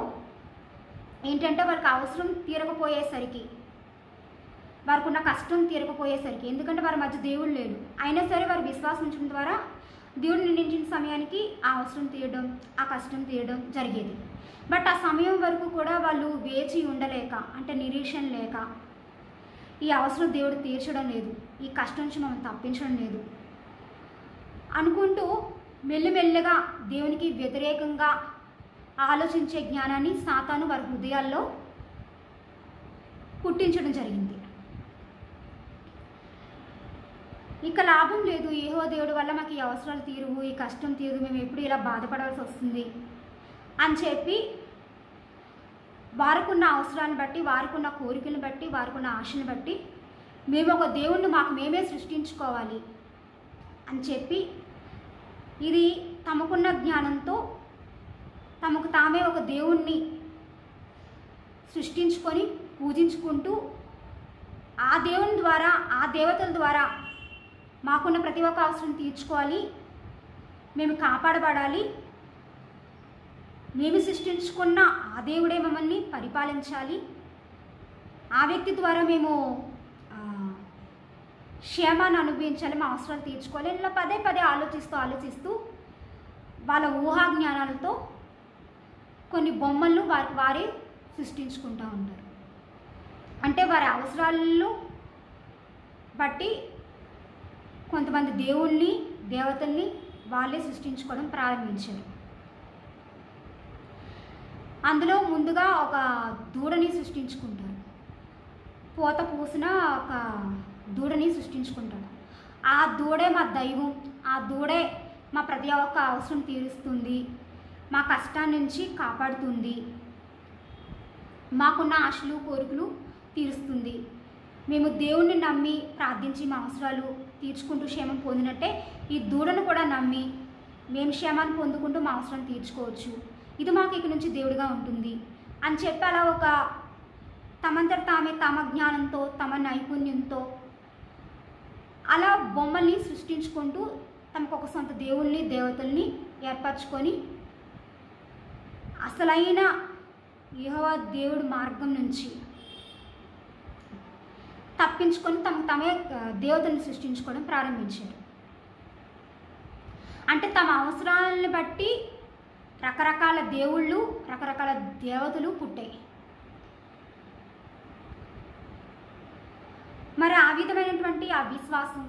ఏంటంటే వాళ్ళకి అవసరం తీరకపోయేసరికి, వారికి ఉన్న కష్టం తీరకపోయేసరికి, ఎందుకంటే వారి మధ్య దేవుడు లేడు, అయినా సరే వారి విశ్వాసం ఉంచడం ద్వారా దేవుడు నిండించిన సమయానికి ఆ అవసరం తీయడం, ఆ కష్టం తీయడం జరిగేది. బట్ ఆ సమయం వరకు కూడా వాళ్ళు వేచి ఉండలేక అంటే నిరీక్షణ లేక ఈ అవసరం దేవుడు తీర్చడం లేదు, ఈ కష్టం నుంచి మమ్మల్ని తప్పించడం లేదు అనుకుంటూ మెల్లిమెల్లిగా దేవునికి వ్యతిరేకంగా ఆలోచించే జ్ఞానాన్ని సాతాను వారి హృదయాల్లో పుట్టించడం జరిగింది. ఇక లాభం లేదు, యెహోవా దేవుడి వల్ల మాకు ఈ అవసరాలు తీరువు, ఈ కష్టం తీరు, మేము ఎప్పుడు ఇలా బాధపడాల్సి వస్తుంది అని చెప్పి వారికున్న అవసరాన్ని బట్టి, వారికున్న కోరికలను బట్టి, వారికున్న ఆశను బట్టి మేము ఒక దేవుణ్ణి మాకు మేమే సృష్టించుకోవాలి అని చెప్పి ఇది తమకున్న జ్ఞానంతో తమకు తామే ఒక దేవుణ్ణి సృష్టించుకొని పూజించుకుంటూ ఆ దేవుని ద్వారా, ఆ దేవతల ద్వారా మాకున్న ప్రతి ఒక్క అవసరం తీర్చుకోవాలి, మేము కాపాడబడాలి, మేము సృష్టించుకున్న ఆ దేవుడే మమ్మల్ని పరిపాలించాలి, ఆ వ్యక్తి ద్వారా మేము క్షేమాన్ని అనుభవించాలి, మా అవసరాలు తీర్చుకోవాలి, ఇలా పదే పదే ఆలోచిస్తూ వాళ్ళ ఊహా జ్ఞానాలతో కొన్ని బొమ్మలను వారికి వారే సృష్టించుకుంటూ ఉంటారు. అంటే వారి అవసరాలను బట్టి కొంతమంది దేవుళ్ళని, దేవతల్ని వాళ్ళే సృష్టించుకోవడం ప్రారంభించారు. అందులో ముందుగా ఒక దూడని సృష్టించుకుంటారు. పోత పూసిన ఒక దూడని సృష్టించుకుంటాడు. ఆ దూడే మా దైవం, ఆ దూడే మా ప్రతి ఒక్క అవసరం తీరుస్తుంది, మా కష్టం నుంచి కాపాడుతుంది, మాకున్న ఆశలు కోరికలు తీరుస్తుంది. మేము దేవుణ్ణి నమ్మి ప్రార్థించి మా అవసరాలు తీర్చుకుంటూ క్షేమం పొందినట్టే ఈ దూడను కూడా నమ్మి మేము క్షేమాన్ని పొందుకుంటూ మా అవసరం తీర్చుకోవచ్చు. ఇది మాకు ఇక నుంచి దేవుడిగా ఉంటుంది అని చెప్పి అలా ఒక తమంతట తామే తమ జ్ఞానంతో తమ నైపుణ్యంతో అలా బొమ్మల్ని సృష్టించుకుంటూ తమకు ఒక సొంత దేవుళ్ళని దేవతల్ని ఏర్పరచుకొని అసలైన యెహోవా దేవుడి మార్గం నుంచి తప్పించుకొని తమకు తమే దేవతల్ని సృష్టించుకోవడం ప్రారంభించారు. అంటే తమ అవసరాలను బట్టి రకరకాల దేవుళ్ళు రకరకాల దేవతలు పుట్టాయి. మరి ఆ విధమైనటువంటి అవిశ్వాసం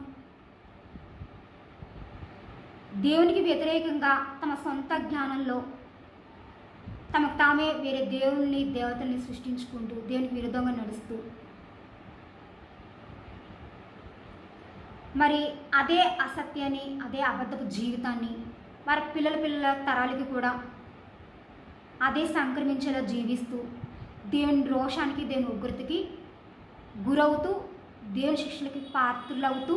దేవునికి వ్యతిరేకంగా తమ సొంత జ్ఞానంలో తమకు తామే వేరే దేవుల్ని దేవతల్ని సృష్టించుకుంటూ దేవునికి విరుద్ధంగా నడుస్తూ మరి అదే అసత్యాన్ని అదే అబద్ధపు జీవితాన్ని వారి పిల్లల తరాలకి కూడా అదే సంక్రమించేలా జీవిస్తూ దేవుని రోషానికి దేవుని ఉగ్రతకి గురవుతూ దేవుని శిక్షలకి పాత్రులవుతూ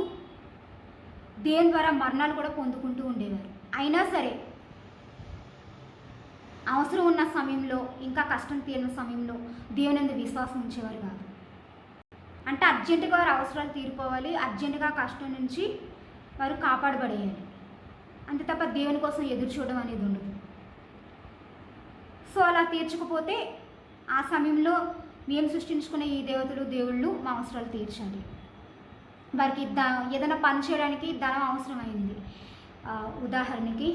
దేవుని ద్వారా మరణాలు కూడా పొందుకుంటూ ఉండేవారు. అయినా సరే అవసరం ఉన్న సమయంలో ఇంకా కష్టం తీరిన సమయంలో దేవుని యందు విశ్వాసం ఉంచేవారు కాదు. అంటే అర్జెంటుగా వారి అవసరాలు తీరిపోవాలి, అర్జెంటుగా కష్టం నుంచి వారు కాపాడబడేయాలి, అంతే తప్ప దేవుని కోసం ఎదురు చూడడం అనేది ఉండదు. సో అలా తీర్చకపోతే ఆ సమయంలో మేము సృష్టించుకునే ఈ దేవతలు దేవుళ్ళు మా అవసరాలు తీర్చాలి. వారికి ఏదైనా పని చేయడానికి ధనం అవసరమైంది. ఉదాహరణకి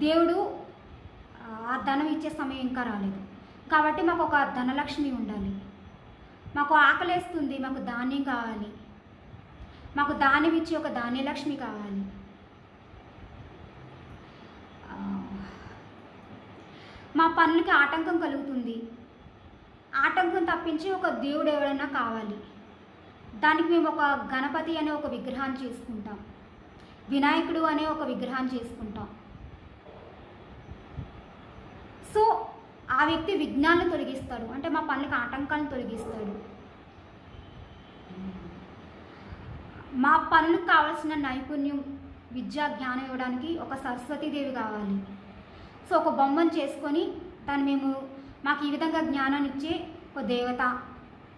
దేవుడు ఆ ధనం ఇచ్చే సమయం ఇంకా రాలేదు కాబట్టి మాకు ఒక ధనలక్ష్మి ఉండాలి, మాకు ఆకలేస్తుంది, మాకు ధాన్యం కావాలి, మాకు ధాన్యం ఇచ్చే ఒక ధాన్యలక్ష్మి కావాలి, మా పనులకి ఆటంకం కలుగుతుంది, ఆటంకం తప్పించి ఒక దేవుడు ఎవరైనా కావాలి, దానికి మేము ఒక గణపతి అనే ఒక విగ్రహాన్ని చేసుకుంటాం, వినాయకుడు అనే ఒక విగ్రహాన్ని చేసుకుంటాం. సో ఆ వ్యక్తి విఘ్నాలను తొలగిస్తాడు, అంటే మా పనులకు ఆటంకాలను తొలగిస్తాడు, మా పనులకు కావాల్సిన నైపుణ్యం విద్యా జ్ఞానం ఇవ్వడానికి ఒక సరస్వతీదేవి కావాలి. సో ఒక బొమ్మను చేసుకొని దాన్ని మాకు ఈ విధంగా జ్ఞానాన్ని ఇచ్చే ఒక దేవత,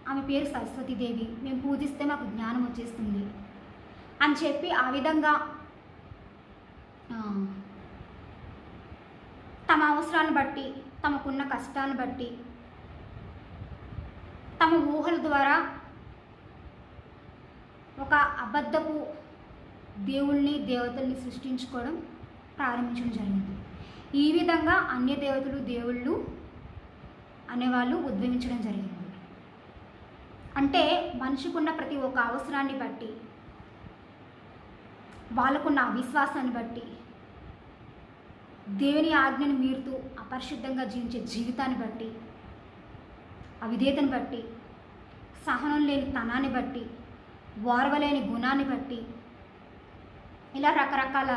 ఆమె పేరు సరస్వతీదేవి, మేము పూజిస్తే మాకు జ్ఞానం వచ్చేస్తుంది అని చెప్పి ఆ విధంగా తమ అవసరాలను బట్టి తమకున్న కష్టాలను బట్టి తమ ఊహల ద్వారా ఒక అబద్ధపు దేవుళ్ళని దేవతల్ని సృష్టించుకోవడం ప్రారంభించడం జరిగింది. ఈ విధంగా అన్య దేవతలు దేవుళ్ళు అనేవాళ్ళు ఉద్భవించడం జరిగింది. అంటే మనిషికున్న ప్రతి ఒక్క అవసరాన్ని బట్టి వాళ్ళకున్న అవిశ్వాసాన్ని బట్టి దేవుని ఆజ్ఞను మీరుతూ అపరిశుద్ధంగా జీవించే జీవితాన్ని బట్టి అవిధేయతను బట్టి సహనం లేని తనాన్ని బట్టి ఓర్వలేని గుణాన్ని బట్టి ఇలా రకరకాల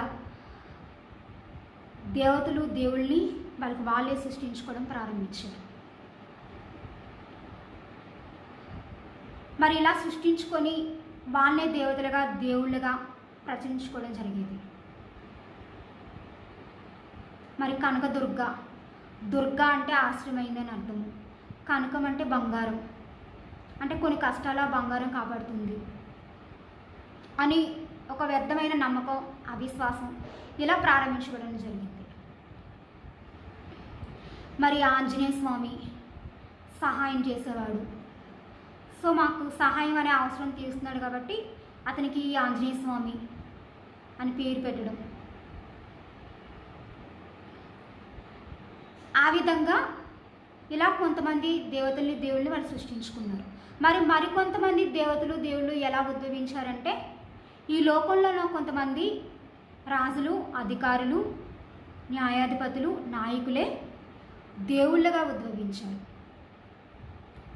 దేవతలు దేవుళ్ళని వాళ్ళకి వాళ్ళే సృష్టించుకోవడం ప్రారంభించారు. మరి ఇలా సృష్టించుకొని వాళ్ళనే దేవతలుగా దేవుళ్ళుగా ప్రచురించుకోవడం జరిగేది. మరి కనకదుర్గ, దుర్గా అంటే ఆశ్రమైందని అర్థము, కనకం అంటే బంగారం, అంటే కొన్ని కష్టాల బంగారం కాపాడుతుంది అని ఒక వ్యర్థమైన నమ్మకం అవిశ్వాసం ఇలా ప్రారంభించబడడం జరిగింది. మరి ఆంజనేయ స్వామి సహాయం చేసేవాడు. సో మాకు సహాయం అనే అవసరం తీరుస్తున్నాడు కాబట్టి అతనికి ఆంజనేయ స్వామి అని పేరు పెట్టడం. ఆ విధంగా ఇలా కొంతమంది దేవతల్ని దేవుళ్ళని వాళ్ళు సృష్టించుకున్నారు. మరికొంతమంది దేవతలు దేవుళ్ళు ఎలా ఉద్భవించారంటే ఈ లోకంలో కొంతమంది రాజులు, అధికారులు, న్యాయాధిపతులు, నాయకులే దేవుళ్ళగా ఉద్భవించారు.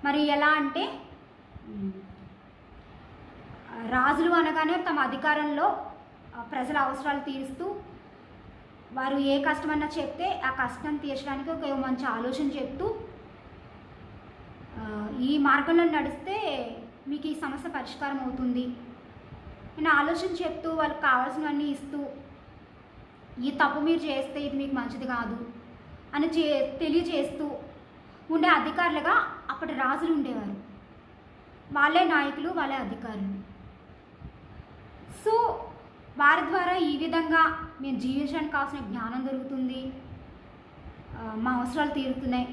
మరి ఎలా అంటే రాజులు అనగానే తమ అధికారంలో ప్రజల అవసరాలు తీరుస్తూ వారు ఏ కష్టమన్నా చెప్తే ఆ కష్టం తీర్చడానికి ఒక మంచి ఆలోచన చెప్తూ ఈ మార్గంలో నడిస్తే మీకు ఈ సమస్య పరిష్కారం అవుతుంది నేను ఆలోచన చెప్తూ వాళ్ళకి కావాల్సినవన్నీ ఇస్తూ ఈ తప్పు మీరు చేస్తే ఇది మీకు మంచిది కాదు అని తెలియజేస్తూ ఉండే అధికారులుగా అప్పటి రాజులు ఉండేవారు. వాళ్ళే నాయకులు, వాళ్ళే అధికారులు. సో వారి ద్వారా ఈ విధంగా మేము జీవించడానికి కావాల్సిన జ్ఞానం దొరుకుతుంది, మా అవసరాలు తీరుతున్నాయి.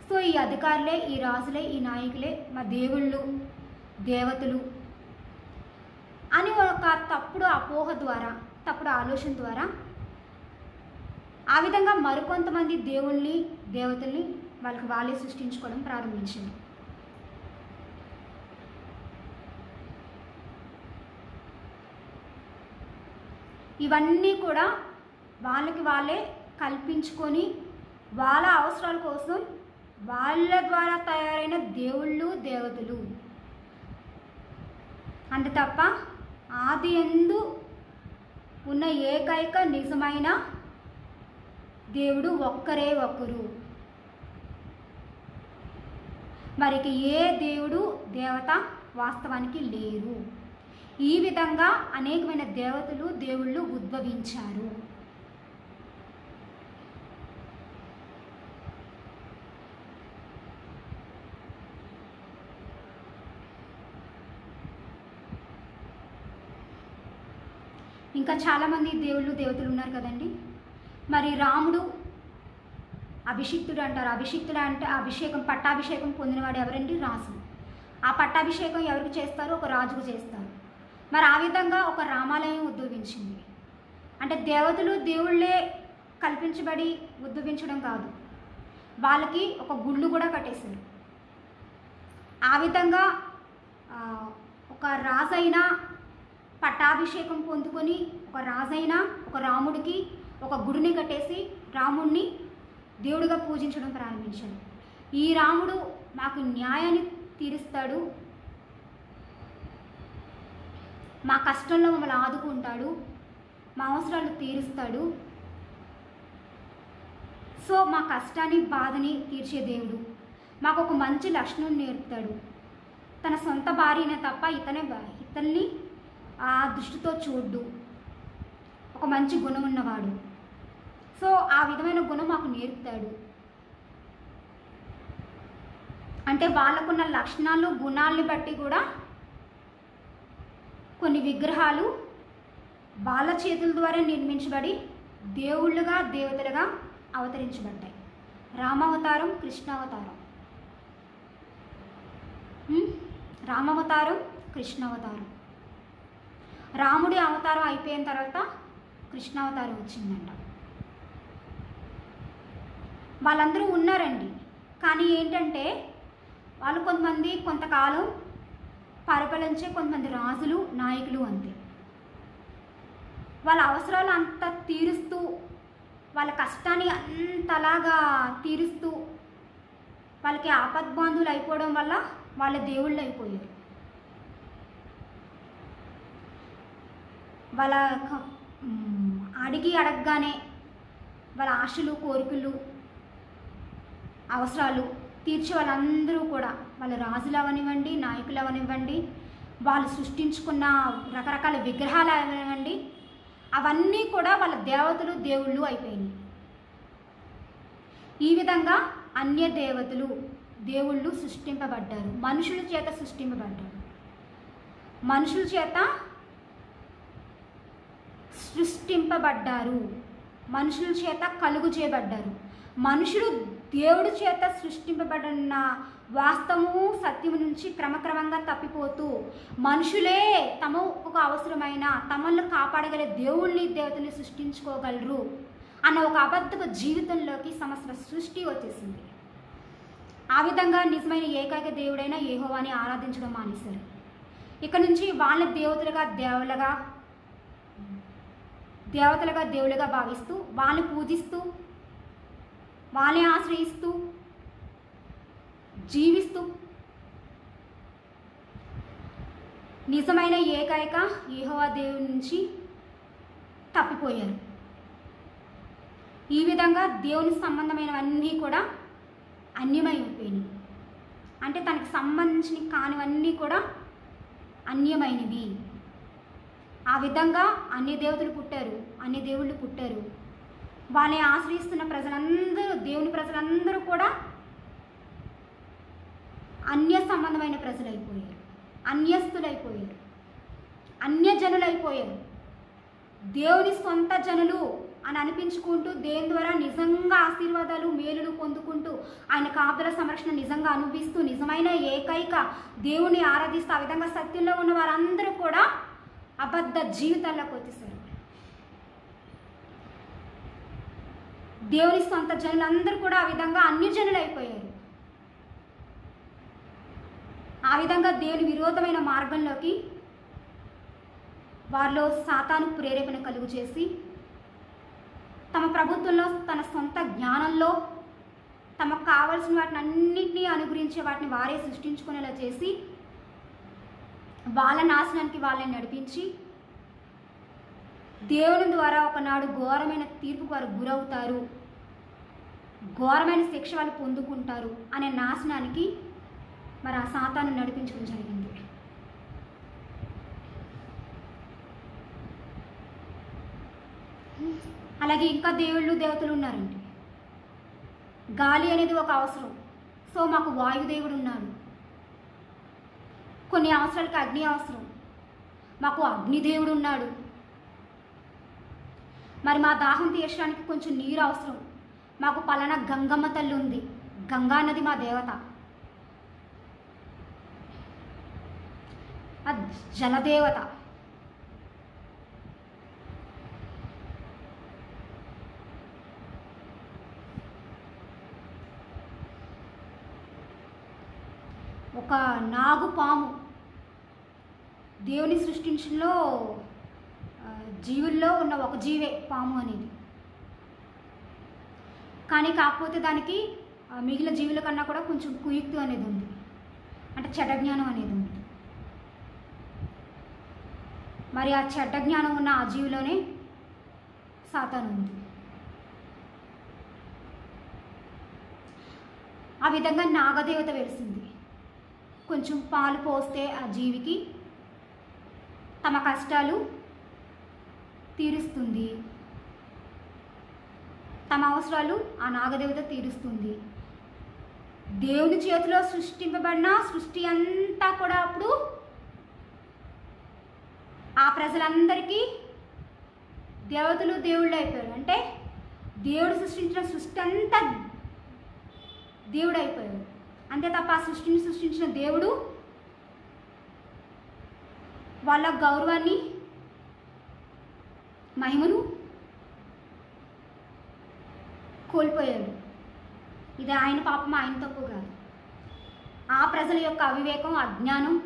సో ఈ అధికారులే, ఈ రాజులే, ఈ నాయకులే మా దేవుళ్ళు, దేవతలు అని ఒక తప్పుడు అపోహ ద్వారా, తప్పుడు ఆలోచన ద్వారా ఆ విధంగా మరికొంతమంది దేవుళ్ళని, దేవతల్ని వాళ్ళకి వాళ్ళే సృష్టించుకోవడం ప్రారంభించింది. ఇవన్నీ కూడా వాళ్ళకి వాళ్ళే కల్పించుకొని వాళ్ళ అవసరాల కోసం వాళ్ళ ద్వారా తయారైన దేవుళ్ళు, దేవతలు. అంతే తప్ప ఆది యందు ఉన్న ఏకైక నిజమైన దేవుడు ఒక్కరే ఒక్కరు. మరికి ఏ దేవుడు, దేవత వాస్తవానికి లేరు. ఈ విధంగా అనేకమైన దేవతలు, దేవుళ్ళు ఉద్భవించారు. ఇంకా చాలామంది దేవుళ్ళు, దేవతలు ఉన్నారు కదండి. మరి రాముడు అభిషిక్తుడు అంటారు. అభిషిక్తుడు అంటే అభిషేకం, పట్టాభిషేకం పొందినవాడు ఎవరండి? రాజు. ఆ పట్టాభిషేకం ఎవరికి చేస్తారో? ఒక రాజుకు చేస్తారు. మరి ఆ విధంగా ఒక రామాలయం ఉద్భవించింది. అంటే దేవతలు, దేవుళ్ళే కల్పించబడి ఉద్భవించడం కాదు, వాళ్ళకి ఒక గుళ్ళు కూడా కట్టేశారు. ఆ విధంగా ఒక రాజైన పట్టాభిషేకం పొందుకొని ఒక రాజైన ఒక రాముడికి ఒక గుడిని కట్టేసి రాముడిని దేవుడిగా పూజించడం ప్రారంభించాడు. ఈ రాముడు మాకు న్యాయాన్ని తీరుస్తాడు, మా కష్టంలో మమ్మల్ని ఆదుకుంటాడు, మా అవసరాలు తీరుస్తాడు. సో మా కష్టాన్ని, బాధని తీర్చే దేవుడు మాకు ఒక మంచి లక్షణం నేర్పుతాడు. తన సొంత భార్యనే తప్ప ఇతన్ని ఆ దృష్టితో చూడ్డు. ఒక మంచి గుణం ఉన్నవాడు. సో ఆ విధమైన గుణం మాకు నేర్పుతాడు. అంటే వాళ్ళకున్న లక్షణాలు, గుణాలని బట్టి కూడా కొన్ని విగ్రహాలు వాళ్ళ చేతుల ద్వారా నిర్మించబడి దేవుళ్ళుగా, దేవతలుగా అవతరించబడ్డాయి. రామావతారం, కృష్ణావతారం. రామావతారం, కృష్ణావతారం. రాముడి అవతారం అయిపోయిన తర్వాత కృష్ణావతారం వచ్చిందంట. వాళ్ళందరూ ఉన్నారండి. కానీ ఏంటంటే వాళ్ళు కొంతమంది కొంతకాలం పరిపాలించే కొంతమంది రాజులు, నాయకులు అంతే. వాళ్ళ అవసరాలు అంత తీరుస్తూ, వాళ్ళ కష్టాన్ని అంతలాగా తీరుస్తూ, వాళ్ళకి ఆపద్బాంధువులు అయిపోవడం వల్ల వాళ్ళ దేవుళ్ళు అయిపోయారు. వాళ్ళ అడగగానే వాళ్ళ ఆశలు, కోరికలు, అవసరాలు తీర్చే వాళ్ళందరూ కూడా వాళ్ళ రాజులు అవనివ్వండి, నాయకులు అవనివ్వండి, వాళ్ళు సృష్టించుకున్న రకరకాల విగ్రహాలు అవనివ్వండి, అవన్నీ కూడా వాళ్ళ దేవతలు, దేవుళ్ళు అయిపోయినాయి. ఈ విధంగా అన్య దేవతలు, దేవుళ్ళు సృష్టింపబడ్డారు. మనుషుల చేత సృష్టింపబడ్డారు. మనుషుల చేత సృష్టింపబడ్డారు. మనుషుల చేత కలుగు చేయబడ్డారు. మనుషులు దేవుడి చేత సృష్టింపబడిన వాస్తవము, సత్యము నుంచి క్రమక్రమంగా తప్పిపోతూ మనుషులే తమ ఒక అవసరమైన తమను కాపాడగల దేవుళ్ళని, దేవతల్ని సృష్టించుకోగలరు అన్న ఒక అబద్ధపు జీవితంలోకి సమస్త సృష్టి వచ్చేసింది. ఆ విధంగా నిజమైన ఏకైక దేవుడైన యెహోవాని ఆరాధించడం మానేశారు. ఇక నుంచి వాళ్ళ దేవతలుగా దేవుళ్ళుగా భావిస్తూ, వాళ్ళని పూజిస్తూ, వాళ్ళని ఆశ్రయిస్తూ జీవిస్తూ నిజమైన ఏకైక యెహోవా దేవుని నుంచి తప్పిపోయారు. ఈ విధంగా దేవుని సంబంధమైనవన్నీ కూడా అన్యమైపోయినాయి. అంటే తనకి సంబంధించిన కానివన్నీ కూడా అన్యమైనవి. ఆ విధంగా అన్ని దేవతలు పుట్టారు, అన్ని దేవుళ్ళు పుట్టారు. వాళ్ళని ఆశ్రయిస్తున్న ప్రజలందరూ, దేవుని ప్రజలందరూ కూడా అన్య సంబంధమైన ప్రజలైపోయారు, అన్యస్తులైపోయారు, అన్యజనులైపోయారు. దేవుని సొంత జనులు అని అనిపించుకుంటూ దేవుని ద్వారా నిజంగా ఆశీర్వాదాలు మేలులు పొందుకుంటూ ఆయన కాపుదల సంరక్షణ నిజంగా అనుభవిస్తూ నిజమైన ఏకైక దేవుని ఆరాధిస్తూ ఆ విధంగా సత్యంలో ఉన్న వారందరూ కూడా అబద్ధ జీవితాల్లోకి వచ్చేసారు. దేవుని సొంత జనులందరూ కూడా ఆ విధంగా అన్యజనులు అయిపోయారు. ఆ విధంగా దేవుని విరోధమైన మార్గంలోకి వారిలో సాతాను ప్రేరేపణ కలుగు చేసి తమ ప్రభుత్వంలో తన సొంత జ్ఞానంలో తమకు కావాల్సిన వాటిని అన్నింటినీ అనుగ్రహించే వాటిని వారే సృష్టించుకునేలా చేసి వాళ్ళ నాశనానికి వాళ్ళని నడిపించి దేవుని ద్వారా ఒకనాడు ఘోరమైన తీర్పుకు వారు గురవుతారు, ఘోరమైన శిక్ష వాళ్ళు పొందుకుంటారు అనే నాశనానికి మరి ఆ సాతాను నడిపించడం జరిగింది. అలాగే ఇంకా దేవుళ్ళు దేవతలు ఉన్నారండి. గాలి అనేది ఒక అవసరం, సో మాకు వాయుదేవుడు ఉన్నాడు. కొన్ని అవసరాలకి అగ్ని అవసరం, మాకు అగ్నిదేవుడు ఉన్నాడు. మరి మా దాహం తీర్చడానికి కొంచెం నీరు అవసరం, మాకు పలానా గంగమ్మ తల్లి ఉంది, గంగా నది మా దేవత, ఆ జలదేవత. ఒక నాగుపాము దేవుని సృష్టించడంలో జీవుల్లో ఉన్న ఒక జీవే పాము అనేది. కానీ కాకపోతే దానికి మిగిలిన జీవుల కన్నా కూడా కొంచెం కుయుక్తి అనేది ఉంది, అంటే చెడ్డ జ్ఞానం అనేది ఉంది. మరి ఆ చెడ్డ జ్ఞానం ఉన్న ఆ జీవిలోనే సాతాను ఉంది. ఆ విధంగా నాగదేవత వెలిసింది. కొంచెం పాలు పోస్తే ఆ జీవికి తమ కష్టాలు తీరుస్తుంది, తమ అవసరాలు ఆ నాగదేవత తీరుస్తుంది. దేవుని చేతిలో సృష్టింపబడిన సృష్టి అంతా కూడా అప్పుడు ఆ ప్రజలందరికీ దేవతలు దేవుళ్ళు అయిపోయారు. అంటే దేవుడు సృష్టించిన సృష్టి అంతా దేవుడు అయిపోయాడు. అంతే తప్ప ఆ సృష్టిని సృష్టించిన దేవుడు వాళ్ళ గౌరవాన్ని, మహిమను కోల్పోయాడు. ఇది ఆయన పాపం, ఆయన తప్పు కాదు. ఆ ప్రజల యొక్క అవివేకం, అజ్ఞానం,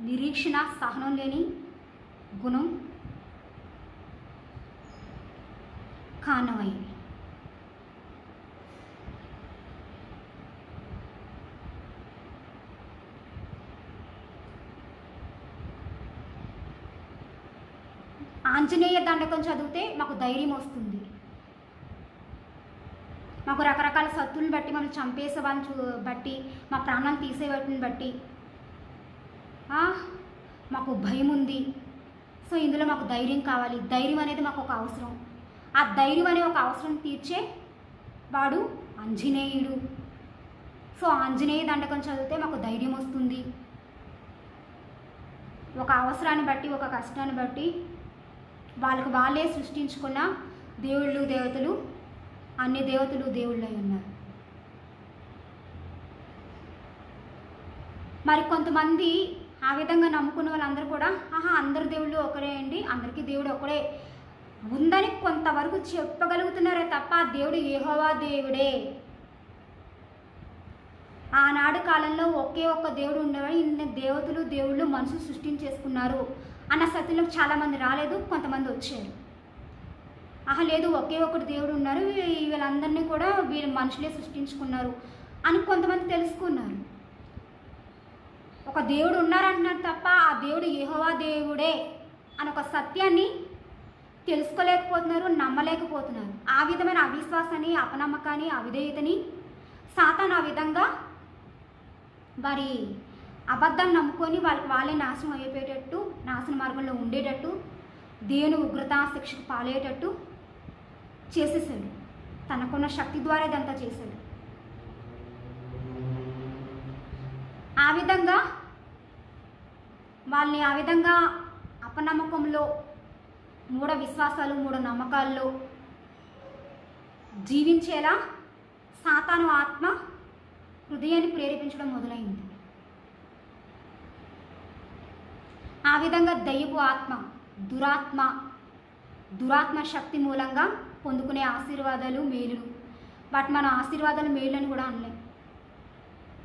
నిరీక్షణ, సహనం లేని గుణం కారణమైంది. ఆంజనేయ దండకం చదివితే మాకు ధైర్యం వస్తుంది. మాకు రకరకాల శత్రువులను బట్టి, మనం చంపేసే వాళ్ళని బట్టి, మా ప్రాణాలు తీసే వాటిని బట్టి మాకు భయం ఉంది. సో ఇందులో మాకు ధైర్యం కావాలి. ధైర్యం అనేది మాకు ఒక అవసరం. ఆ ధైర్యం అనే ఒక అవసరం తీర్చే వాడు ఆంజనేయుడు. సో ఆంజనేయ దండకం చదివితే మాకు ధైర్యం వస్తుంది. ఒక అవసరాన్ని బట్టి, ఒక కష్టాన్ని బట్టి వాళ్ళకు వాళ్ళే సృష్టించుకున్న దేవుళ్ళు దేవతలు, అన్ని దేవతలు దేవుళ్ళై ఉన్నారు. మరి కొంతమంది ఆ విధంగా నమ్ముకున్న వాళ్ళందరూ కూడా అందరు దేవుళ్ళు ఒకరే అండి, అందరికీ దేవుడు ఒకడే ఉందని కొంతవరకు చెప్పగలుగుతున్నారే తప్ప ఆ దేవుడు యెహోవా దేవుడే. ఆనాడు కాలంలో ఒకే ఒక్క దేవుడు ఉండేవాడు, ఇన్ని దేవతలు దేవుళ్ళు మనుషులు సృష్టించేసుకున్నారు అన్న సత్యంలోకి చాలామంది రాలేదు, కొంతమంది వచ్చారు. లేదు ఒకే ఒకటి దేవుడు ఉన్నారు, వీళ్ళందరినీ కూడా వీళ్ళు మనుషులే సృష్టించుకున్నారు అని కొంతమంది తెలుసుకున్నారు. ఒక దేవుడు ఉన్నారంటున్నారు తప్ప ఆ దేవుడు యెహోవా దేవుడే అని ఒక సత్యాన్ని తెలుసుకోలేకపోతున్నారు, నమ్మలేకపోతున్నారు. ఆ విధమైన అవిశ్వాసాన్ని, అపనమ్మకాన్ని, అవిధేయతని సాతాను ఆ విధంగా వారి అబద్ధం నమ్ముకొని వాళ్ళే నాశనం అయిపోయేటట్టు, నాశన మార్గంలో ఉండేటట్టు, దేవుని ఉగ్రత శిక్షకు పాలయ్యేటట్టు చేసేసాడు. తనకున్న శక్తి ద్వారా ఇదంతా చేశాడు. ఆ విధంగా వాళ్ళని ఆ విధంగా అపనమ్మకంలో, మూఢ విశ్వాసాలు, మూఢ నమ్మకాల్లో జీవించేలా సాతాను ఆత్మ హృదయాన్ని ప్రేరేపించడం మొదలైంది. ఆ విధంగా దయ్యపు ఆత్మ, దురాత్మ శక్తి మూలంగా పొందుకునే ఆశీర్వాదాలు, మేలులు, బట్ మన ఆశీర్వాదాలు మేలుని కూడా అనలేం.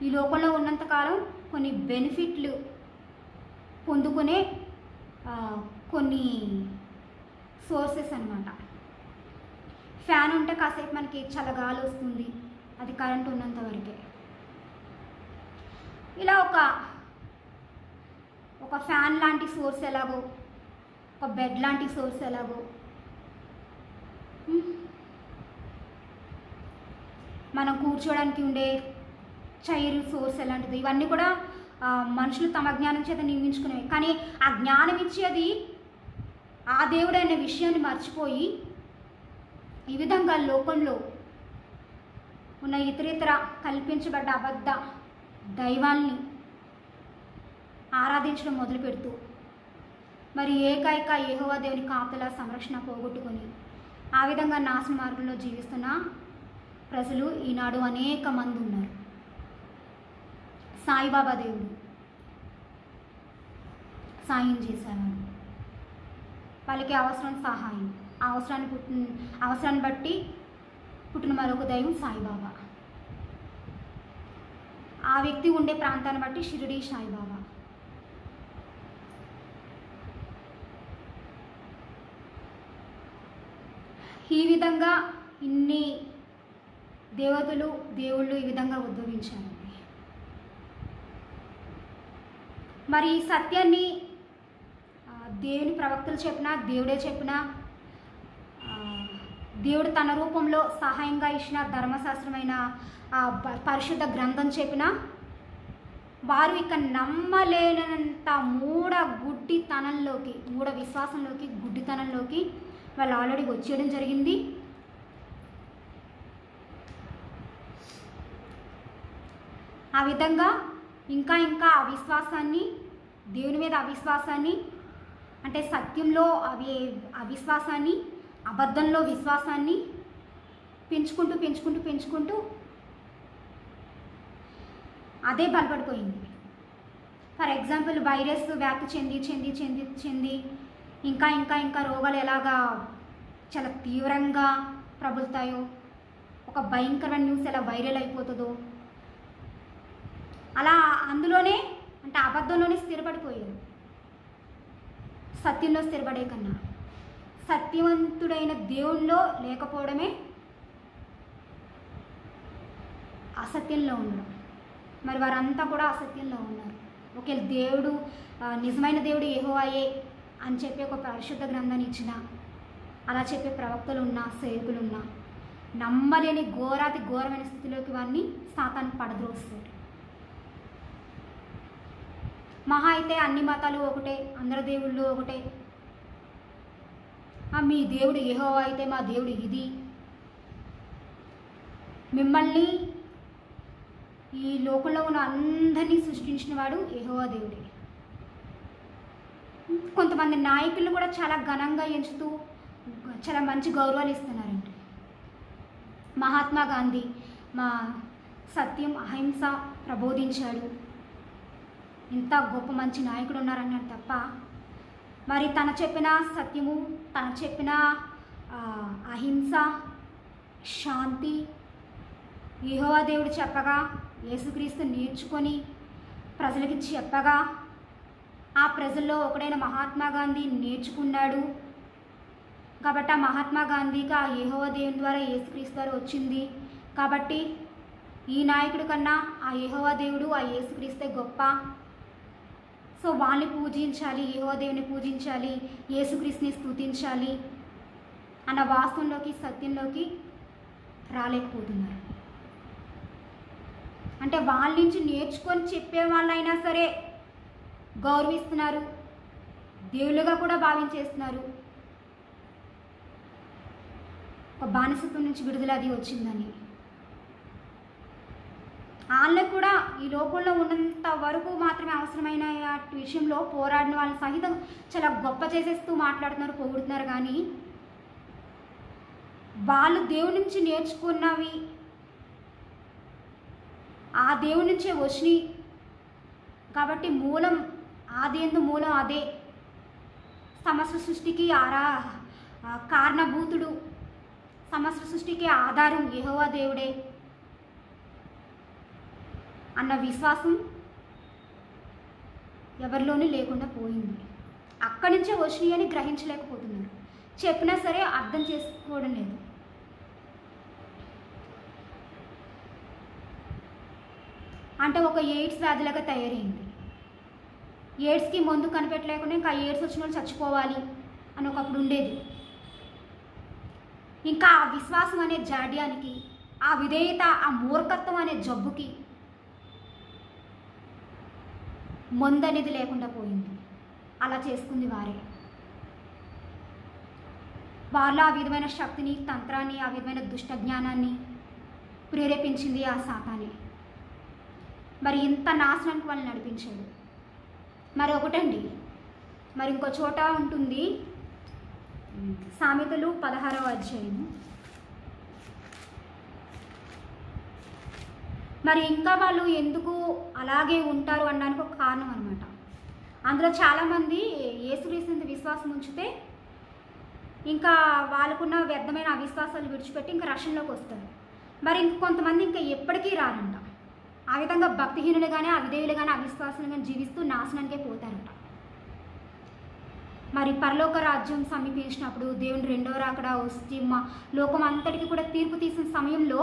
ఈ లోకంలో ఉన్నంతకాలం కొన్ని బెనిఫిట్లు పొందుకునే కొన్ని సోర్సెస్ అన్నమాట. ఫ్యాన్ ఉంటే కాసేపు మనకి చల్లగాలి వస్తుంది, అది కరెంట్ ఉన్నంత వరకే. ఇలా ఒక ఫ్యాన్ లాంటి సోర్స్ ఎలాగో, ఒక బెడ్ లాంటి సోర్స్ ఎలాగో, మనం కూర్చోడానికి ఉండే చైర్ సోర్స్ ఎలాంటిది, ఇవన్నీ కూడా మనుషులు తమ జ్ఞానం చేత నిర్మించుకునేవి. కానీ ఆ జ్ఞానం ఇచ్చేది ఆ దేవుడు అనే విషయాన్ని మర్చిపోయి ఈ విధంగా లోకంలో ఉన్న ఇతరితర కల్పించబడ్డ అబద్ధ దైవాల్ని ఆరాధించడం మొదలు పెడుతూ మరి ఏకైక యెహోవా దేవుని కాపుదల సంరక్షణ పోగొట్టుకొని ఆ విధంగా నాశన మార్గంలో జీవిస్తున్న ప్రజలు ఈనాడు అనేక మంది ఉన్నారు. సాయిబాబా దేవుడు సాయం చేసేవాడు. వాళ్ళకి అవసరం సహాయం, ఆ అవసరాన్ని బట్టి పుట్టిన మరొక దైవం సాయిబాబా. ఆ వ్యక్తి ఉండే ప్రాంతాన్ని బట్టి షిరిడి సాయిబాబా. ఈ విధంగా ఇన్ని దేవుళ్ళు ఈ విధంగా ఉద్భవించారండి. మరి ఈ సత్యాన్ని దేవుని ప్రవక్తలు చెప్పినా, దేవుడే చెప్పినా, దేవుడు తన రూపంలో సహాయంగా ఇచ్చిన ధర్మశాస్త్రమైన పరిశుద్ధ గ్రంథం చెప్పినా వారు ఇక నమ్మలేనంత మూఢ విశ్వాసంలోకి, గుడ్డితనంలోకి వాళ్ళు ఆల్రెడీ వచ్చేయడం జరిగింది. ఆ విధంగా ఇంకా అవిశ్వాసాన్ని, దేవుని మీద అవిశ్వాసాన్ని, అంటే సత్యంలో అవిశ్వాసాన్ని, అబద్ధంలో విశ్వాసాన్ని పెంచుకుంటూ అదే బలపడిపోయింది. ఫర్ ఎగ్జాంపుల్ వైరస్ వ్యాప్తి చెంది ఇంకా రోగాలు ఎలాగా చాలా తీవ్రంగా ప్రబలుతాయో, ఒక భయంకరమైన న్యూస్ ఎలా వైరల్ అయిపోతుందో, అలా అందులోనే అంటే అబద్ధంలోనే స్థిరపడిపోయారు. సత్యంలో స్థిరపడే కన్నా సత్యవంతుడైన దేవుల్లో లేకపోవడమే అసత్యంలో ఉండడం. మరి వారంతా కూడా అసత్యంలో ఉన్నారు. ఒకవేళ దేవుడు నిజమైన దేవుడు యెహోవాయే అని చెప్పి ఒక పరిశుద్ధ గ్రంథాన్ని ఇచ్చిన, అలా చెప్పే ప్రవక్తలు ఉన్నా, సేవకులున్నా, నమ్మలేని ఘోరమైన స్థితిలోకి వారిని సాతాను పడద్రోస్తాడు. మహా అయితే అన్ని మతాలు ఒకటే, అందరి దేవుళ్ళు ఒకటే, మీ దేవుడు యెహోవా అయితే మా దేవుడు ఇది, మిమ్మల్ని ఈ లోకంలో ఉన్న అందరినీ సృష్టించిన వాడు యెహోవా దేవుడే. కొంతమంది నాయకులను కూడా చాలా ఘనంగా ఎంచుతూ చాలా మంచి గౌరవాలు ఇస్తున్నారండి. మహాత్మా గాంధీ మా సత్యం అహింస ప్రబోధించాడు, ఇంత గొప్ప మంచి నాయకుడు ఉన్నారన్నారు తప్ప మరి తన చెప్పిన సత్యము, తన చెప్పిన అహింస, శాంతి యెహోవా దేవుడు చెప్పగా యేసుక్రీస్తు నేర్చుకొని ప్రజలకి చెప్పగా ఆ ప్రజల్లో ఒకడైన మహాత్మా గాంధీ నేర్చుకున్నాడు కాబట్టి ఆ మహాత్మా గాంధీకి ఆ యెహోవా దేవుని ద్వారా యేసుక్రీస్తు ద్వారా వచ్చింది. కాబట్టి ఈ నాయకుడి కన్నా ఆ యెహోవా దేవుడు, ఆ యేసుక్రీస్తే గొప్ప సో వాళ్ళని పూజించాలి, యెహోవా దేవుని పూజించాలి, యేసుక్రీస్తుని స్తుతించాలి అన్న వాస్తవంలోకి సత్యంలోకి రాలేకపోతున్నారు. అంటే వాళ్ళ నుంచి నేర్చుకొని చెప్పే వాళ్ళైనా సరే గౌరవిస్తున్నారు, దేవుళ్ళుగా కూడా భావించేస్తున్నారు. ఒక బానిసత్వం నుంచి విడుదల అది వచ్చిందని వాళ్ళకు కూడా ఈ లోకంలో ఉన్నంత వరకు మాత్రమే అవసరమైన విషయంలో పోరాడిన వాళ్ళని సహితం చాలా గొప్ప చేసేస్తూ మాట్లాడుతున్నారు, పొగుడుతున్నారు. కానీ వాళ్ళు దేవుడి నుంచి నేర్చుకున్నవి ఆ దేవుడి నుంచే వచ్చినాయి కాబట్టి మూలం ఆదేందు మూలం అదే, సమస్త సృష్టికి కారణభూతుడు, సమస్త సృష్టికి ఆధారం యెహోవా దేవుడే అన్న విశ్వాసం ఎవరిలోనూ లేకుండా పోయింది. అక్కడి నుంచే వచ్చినాయి అని గ్రహించలేకపోతున్నారు. చెప్పినా సరే అర్థం చేసుకోవడం లేదు. అంటే ఒక ఎయిడ్స్ వ్యాధిలాగా తయారైంది. ఎయిడ్స్కి మందు కనిపెట్టలేకుండా ఇంకా ఎయిడ్స్ వచ్చిన వాళ్ళు చచ్చిపోవాలి అని ఒకప్పుడు ఉండేది. ఇంకా ఆ విశ్వాసం అనే జాడ్యానికి, ఆ విధేయత, ఆ మూర్ఖత్వం అనే జబ్బుకి మందు అనేది లేకుండా పోయింది. అలా చేసుకుంది వారే. వాళ్ళు ఆ విధమైన శక్తిని, తంత్రాన్ని, ఆ విధమైన దుష్ట జ్ఞానాన్ని ప్రేరేపించింది ఆ సాతానే. మరి ఇంత నాశనానికి వాళ్ళని నడిపించాడు. మరి ఒకటండి, మరి ఇంకో చోట ఉంటుంది సామెతలు 16వ అధ్యాయము. మరి ఇంకా వాళ్ళు ఎందుకు అలాగే ఉంటారు అనడానికి ఒక కారణం అనమాట. అందులో చాలామంది యేసుక్రీస్తు విశ్వాసం ఉంచితే ఇంకా వాళ్ళకున్న వ్యర్థమైన అవిశ్వాసాలు విడిచిపెట్టి ఇంకా రక్షణలోకి వస్తారు. మరి ఇంకొంతమంది ఇంకా ఎప్పటికీ రారంట. ఆ విధంగా భక్తిహీనులుగానే, అవిధేయులుగానే, అవిశ్వాసులుగానే జీవిస్తూ నాశనానికే పోతారంట. మరి పరలోక రాజ్యం సమీపించినప్పుడు దేవుని రెండవ రాకడ వచ్చి లోకం అంతటికి కూడా తీర్పు తీసిన సమయంలో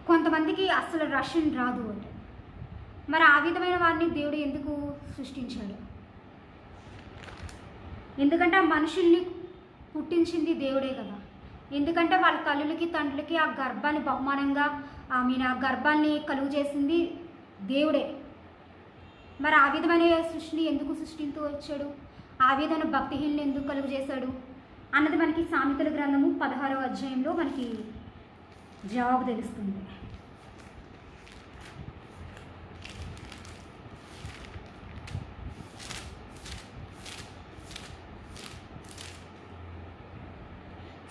కొంతమందికి అస్సలు రక్షణ రాదు అంటే, మరి ఆ విధమైన వారిని దేవుడు ఎందుకు సృష్టించాడు? ఎందుకంటే ఆ మనుషుల్ని పుట్టించింది దేవుడే కదా. ఎందుకంటే వాళ్ళ తల్లులకి తండ్రులకి ఆ గర్భాన్ని బహుమానంగా ఆ గర్భాన్ని కలుగు చేసింది దేవుడే. మరి ఆ విధమైన సృష్టిని ఎందుకు సృష్టించూ వచ్చాడు? ఆ విధమైన భక్తిహీనులు ఎందుకు కలుగు చేశాడు అన్నది మనకి సామెతల గ్రంథము 16వ అధ్యాయంలో మనకి జవాబు తెలుస్తుంది.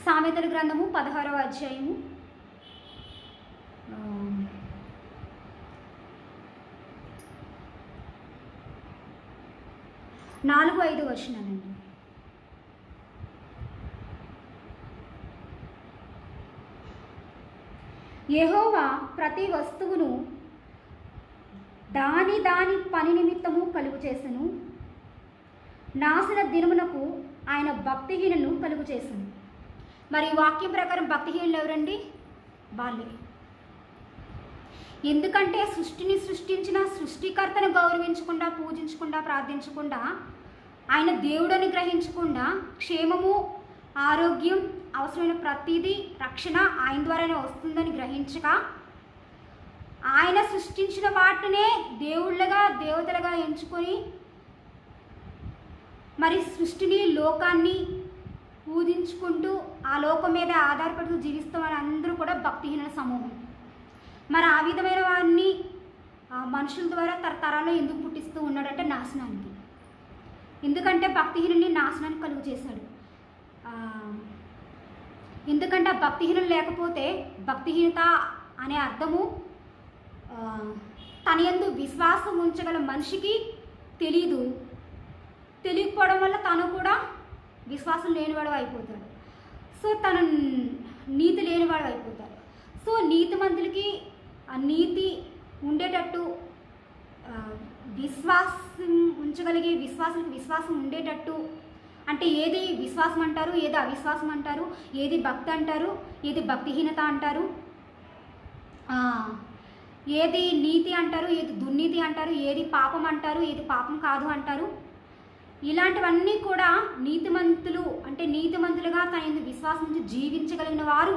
సామెతల గ్రంథము 16వ అధ్యాయము 4-5 వచనాలండి. యెహోవా ప్రతి వస్తువును దాని పని నిమిత్తము కలుగు చేసెను, నాశన దినమునకు ఆయన భక్తిహీనులను కలుగు చేసెను. మరి వాక్యం ప్రకారం భక్తిహీనులు ఎవరండి? వాళ్ళే. ఎందుకంటే సృష్టిని సృష్టించిన సృష్టికర్తను గౌరవించకుండా, పూజించకుండా, ప్రార్థించకుండా, ఆయన దేవుడని గ్రహించకుండా, క్షేమము, ఆరోగ్యం, అవసరమైన ప్రతిదీ రక్షణ ఆయన ద్వారానే వస్తుందని గ్రహించక, ఆయన సృష్టించిన వాటినే దేవుళ్ళగా, దేవతలుగా ఎంచుకొని మరి సృష్టిని, లోకాన్ని పూజించుకుంటూ ఆ లోకం మీద ఆధారపడుతూ జీవిస్తామని అందరూ కూడా భక్తిహీనుల సమూహం. మరి ఆ విధమైన వారిని మనుషుల ద్వారా తరతరాల్లో ఎందుకు పుట్టిస్తూ ఉన్నాడంటే నాశనానికి. ఎందుకంటే భక్తిహీనుల్ని నాశనానికి కలుగు చేశాడు. ఎందుకంటే భక్తిహీనులు లేకపోతే భక్తిహీనత అనే అర్థము తన యందు విశ్వాసం ఉంచగల మనిషికి తెలియకపోవడం వల్ల తను కూడా విశ్వాసం లేనివాడు అయిపోతాడు. సో తను నీతి లేనివాడు అయిపోతాడు. సో నీతిమంతులకి ఆ నీతి ఉండేటట్టు, విశ్వాసం ఉంచగలిగే విశ్వాసానికి విశ్వాసం ఉండేటట్టు, అంటే ఏది విశ్వాసం అంటారు, ఏది అవిశ్వాసం అంటారు, ఏది భక్తి అంటారు, ఏది భక్తిహీనత అంటారు, ఏది నీతి అంటారు, ఏది దుర్నీతి అంటారు, ఏది పాపం అంటారు, ఏది పాపం కాదు అంటారు. ఇలాంటివన్నీ కూడా నీతిమంతులు అంటే నీతిమంతులుగా తన యందు విశ్వాసం నుంచి జీవించగలిగిన వారు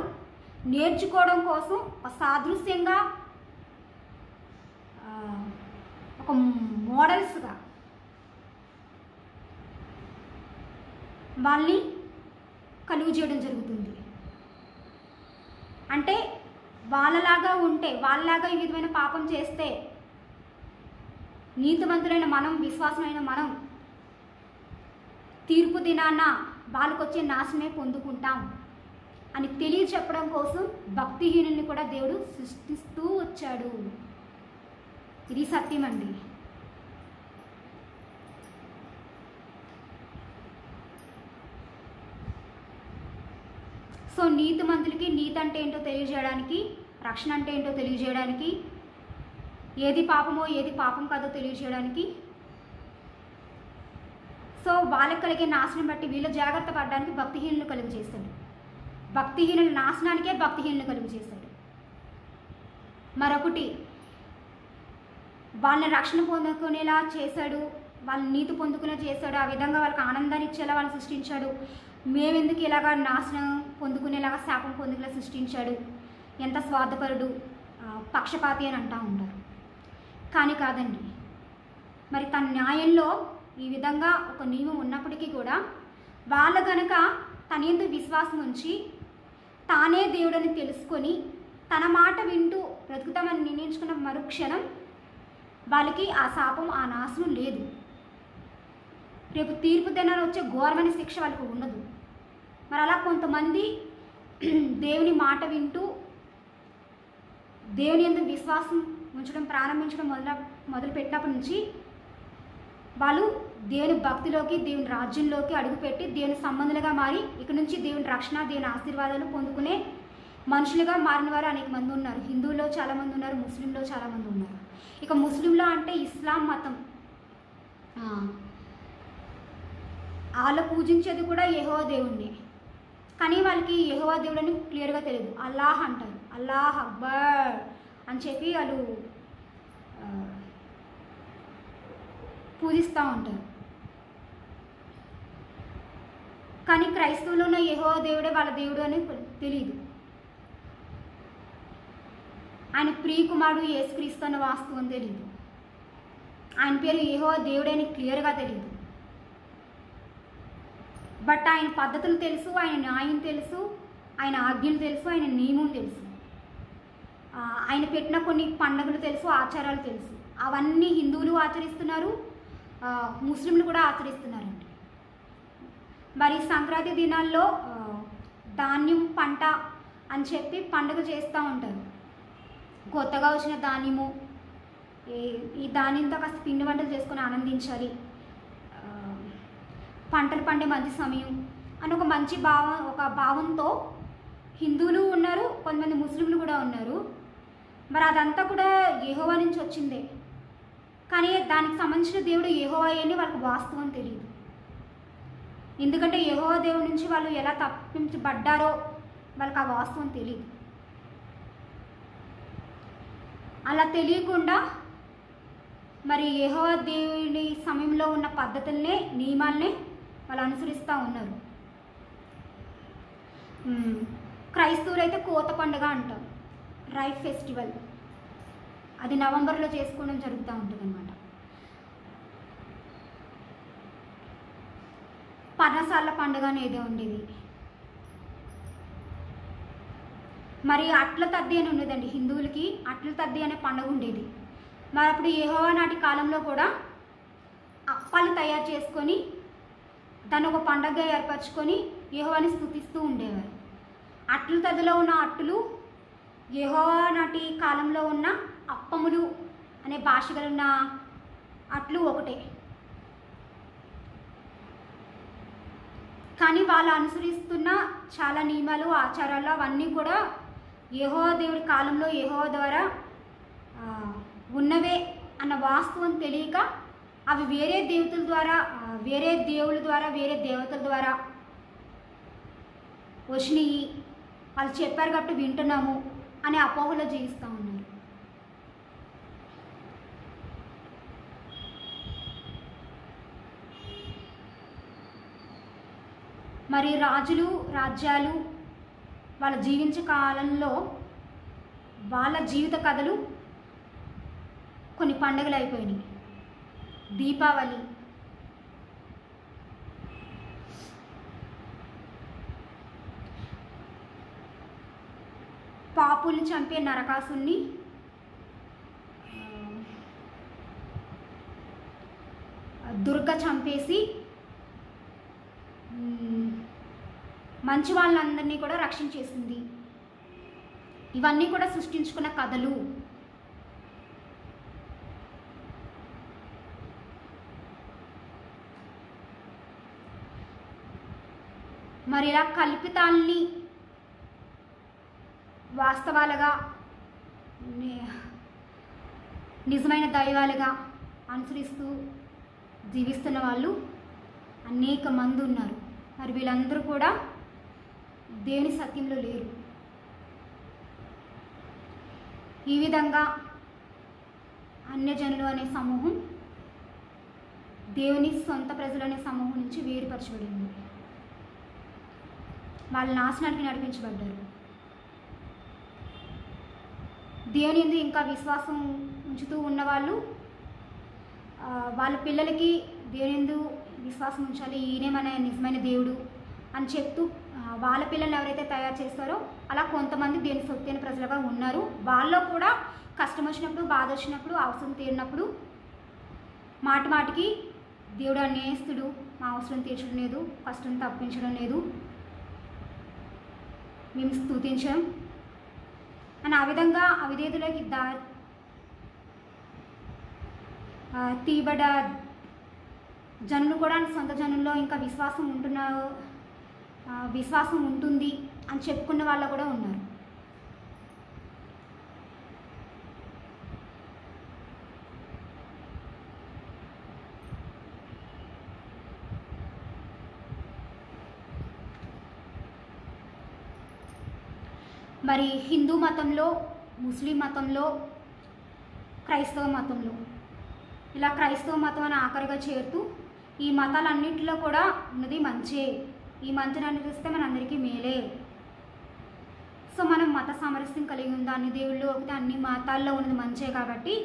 నేర్చుకోవడం కోసం ఒక సాదృశ్యంగా ఒక మోడల్స్గా వాళ్ళని కలుగు చేయడం జరుగుతుంది. అంటే వాళ్ళలాగా ఉంటే, వాళ్ళలాగా ఈ విధమైన పాపం చేస్తే నీతిమంతులైన మనం, విశ్వాసమైన మనం తీర్పు దినాన వాళ్ళకు వచ్చే నాశనమే పొందుకుంటాం అని తెలియచెప్పడం కోసం భక్తిహీనుల్ని కూడా దేవుడు సృష్టిస్తూ వచ్చాడు. ఇది సత్యం అండి. సో నీతిమంతులకి నీతి అంటే ఏంటో తెలియజేయడానికి, రక్షణ అంటే ఏంటో తెలియజేయడానికి, ఏది పాపమో ఏది పాపం కాదో తెలియజేయడానికి, సో వాళ్ళకి కలిగే నాశనం బట్టి వీళ్ళు జాగ్రత్త పడడానికి భక్తిహీనులు కలుగు చేస్తాడు. భక్తిహీనుల నాశనానికే భక్తిహీనులు కలుగు చేస్తాడు. మరొకటి, వాళ్ళని రక్షణ పొందుకునేలా చేశాడు, వాళ్ళని నీతి పొందుకునే చేశాడు, ఆ విధంగా వాళ్ళకి ఆనందాన్ని ఇచ్చేలా వాళ్ళని సృష్టించాడు. మేమెందుకు ఇలాగా నాశనం పొందుకునేలాగా శాపం పొందుకునేలా సృష్టించాడు, ఎంత స్వార్థపరుడు, పక్షపాతి అని అంటూ ఉంటారు. కానీ కాదండి. మరి తన న్యాయంలో ఈ విధంగా ఒక నియమం ఉన్నప్పటికీ కూడా వాళ్ళ గనక తన యందు విశ్వాసం ఉంచి తానే దేవుడని తెలుసుకొని తన మాట వింటూ బ్రతుకుతామని నిర్ణయించుకున్న మరుక్షణం వాళ్ళకి ఆ శాపం, ఆ నాశనం లేదు. రేపు తీర్పు దినాన వచ్చే ఘోరమైన శిక్ష వాళ్ళకు ఉండదు. మరి అలా కొంతమంది దేవుని మాట వింటూ దేవుని యందు విశ్వాసం ఉంచడం ప్రారంభించడం మొదలుపెట్టినప్పటి నుంచి వాళ్ళు దేవుని భక్తిలోకి, దేవుని రాజ్యంలోకి అడుగుపెట్టి దేవుని సంబంధులుగా మారి ఇక నుంచి దేవుని రక్షణ, దేవుని ఆశీర్వాదాలు పొందుకునే మనుషులుగా మారిన వారు అనేక మంది ఉన్నారు. హిందువుల్లో చాలామంది ఉన్నారు, ముస్లింలో చాలామంది ఉన్నారు. ఇక ముస్లింలో అంటే ఇస్లాం మతం, వాళ్ళు పూజించేది కూడా యెహోవా దేవుణ్ణి. కానీ వాళ్ళకి యెహోవా దేవుడని క్లియర్గా తెలియదు. అల్లాహ్ అంటారు, అల్లాహ్ అక్బర్ అని చెప్పి వాళ్ళు పూజిస్తూ ఉంటారు. కానీ క్రైస్తవులు ఉన్న యెహోవా దేవుడే వాళ్ళ దేవుడు అని తెలియదు. ఆయన ప్రియకుమారుడు యేసుక్రీస్తు అన్న వాస్తవం తెలియదు. ఆయన పేరు యెహోవా దేవుడని క్లియర్గా తెలియదు. బట్ ఆయన పద్ధతులు తెలుసు, ఆయన న్యాయం తెలుసు, ఆయన ఆజ్ఞలు తెలుసు, ఆయన నియమం తెలుసు, ఆయన పెట్టిన కొన్ని పండుగలు తెలుసు, ఆచారాలు తెలుసు. అవన్నీ హిందువులు ఆచరిస్తున్నారు, ముస్లింలు కూడా ఆచరిస్తున్నారండి. మరి సంక్రాంతి దినాల్లో ధాన్యం పంట అని చెప్పి పండుగ చేస్తూ ఉంటారు. కొత్తగా వచ్చిన ధాన్యము, ఈ ధాన్యంతో కాస్త పిండి వంటలు చేసుకొని ఆనందించాలి, పంటలు పండే మంచి సమయం అని ఒక భావంతో హిందువులు ఉన్నారు, కొంతమంది ముస్లింలు కూడా ఉన్నారు. మరి అదంతా కూడా యెహోవా నుంచి వచ్చిందే. కానీ దానికి సంబంధించిన దేవుడు యెహోవా అని వాళ్ళకి వాస్తవం తెలియదు. ఎందుకంటే యెహోవా దేవుడి నుంచి వాళ్ళు ఎలా తప్పించబడ్డారో వాళ్ళకి ఆ వాస్తవం తెలియదు. అలా తెలియకుండా మరి యెహోవా దేవుని సమయంలో ఉన్న పద్ధతుల్నే, నియమాలనే వాళ్ళు అనుసరిస్తూ ఉన్నారు. క్రైస్తవులు అయితే కోత పండుగ అంటారు, రైఫ్ ఫెస్టివల్. అది నవంబర్లో చేసుకోవడం జరుగుతూ ఉంటుంది అన్నమాట. పర్ణశాల పండుగ అనేది ఉండేది. మరి అట్ల తద్ది అని ఉండేదండి హిందువులకి. అట్ల తద్ది అనే పండుగ ఉండేది. మరి అప్పుడు యెహోవా నాటి కాలంలో కూడా అప్పాలు తయారు చేసుకొని దాన్ని ఒక పండగగా ఏర్పరచుకొని యెహోవాని స్తుతిస్తూ ఉండేవారు. అట్ల తద్దిలో ఉన్న అట్టులు యెహోవా నాటి కాలంలో ఉన్న అప్పములు అనే భాష గలున్న అట్లు ఒకటే. కానీ వాళ్ళు అనుసరిస్తున్న చాలా నియమాలు, ఆచారాలు అవన్నీ కూడా యెహోవా దేవుడి కాలంలో యెహోవా ద్వారా ఉన్నవే అన్న వాస్తవం తెలియక అవి వేరే దేవతల ద్వారా, వేరే దేవుళ్ళ ద్వారా, వేరే దేవతల ద్వారా వచ్చినాయి, వాళ్ళు చెప్పారు కాబట్టి వింటున్నాము అనే అపోహలో జీవిస్తూ ఉన్నారు. మరి రాజులు రాజ్యాలు వాళ్ళ జీవించే కాలంలో వాళ్ళ జీవిత కథలు కొన్ని పండుగలు అయిపోయినాయి. దీపావళి, పాపుల్ని చంపే నరకాసుని, దుర్గ చంపేసి మంచి వాళ్ళందరినీ కూడా రక్షించేసింది. ఇవన్నీ కూడా సృష్టించుకున్న కథలు. మరి ఇలా కల్పితాల్ని వాస్తవాలుగా నిజమైన దైవాలుగా అనుసరిస్తూ జీవిస్తున్న వాళ్ళు అనేక మంది ఉన్నారు. మరి వీళ్ళందరూ కూడా దేవుని సత్యంలో లేరు. ఈ విధంగా అన్యజనులు అనే సమూహం దేవుని సొంత ప్రజలు అనే సమూహం నుంచి వేరుపరచబడింది. వాళ్ళ నాశనానికి నడిపించబడ్డారు. దేవుని యందు ఇంకా విశ్వాసం ఉంచుతూ ఉన్నవాళ్ళు వాళ్ళ పిల్లలకి దేవుని యందు విశ్వాసం ఉంచాలి, ఈయనే మన నిజమైన దేవుడు అని చెప్తూ వాళ్ళ పిల్లల్ని ఎవరైతే తయారు చేస్తారో అలా కొంతమంది దేవుని సొత్తైన ప్రజలుగా ఉన్నారు. వాళ్ళలో కూడా కష్టం వచ్చినప్పుడు, బాధ వచ్చినప్పుడు, అవసరం తీరినప్పుడు మాటి మాటికి దేవుడు అన్యాయస్తుడు, మా అవసరం తీర్చడం లేదు, కష్టం తప్పించడం లేదు, మేము స్తుతించడం అని ఆ విధంగా అవిధేయులకి తీయబడ్డ జనులు కూడా సొంత జనుల్లో ఇంకా విశ్వాసం ఉంటుంది అని చెప్పుకున్న వాళ్ళు కూడా ఉన్నారు. మరి హిందూ మతంలో, ముస్లిం మతంలో, క్రైస్తవ మతంలో ఇలా క్రైస్తవ మతం అని ఆఖరిగా చేరుతూ ఈ మతాలన్నింటిలో కూడా ఉన్నది మంచే, ఈ మంచిని అనుసరిస్తే మన అందరికీ మేలే. సో మనం మత సామరస్యం కలిగి ఉంది, అన్ని దేవుళ్ళు ఒకటి, అన్ని మతాల్లో ఉన్నది మంచే కాబట్టి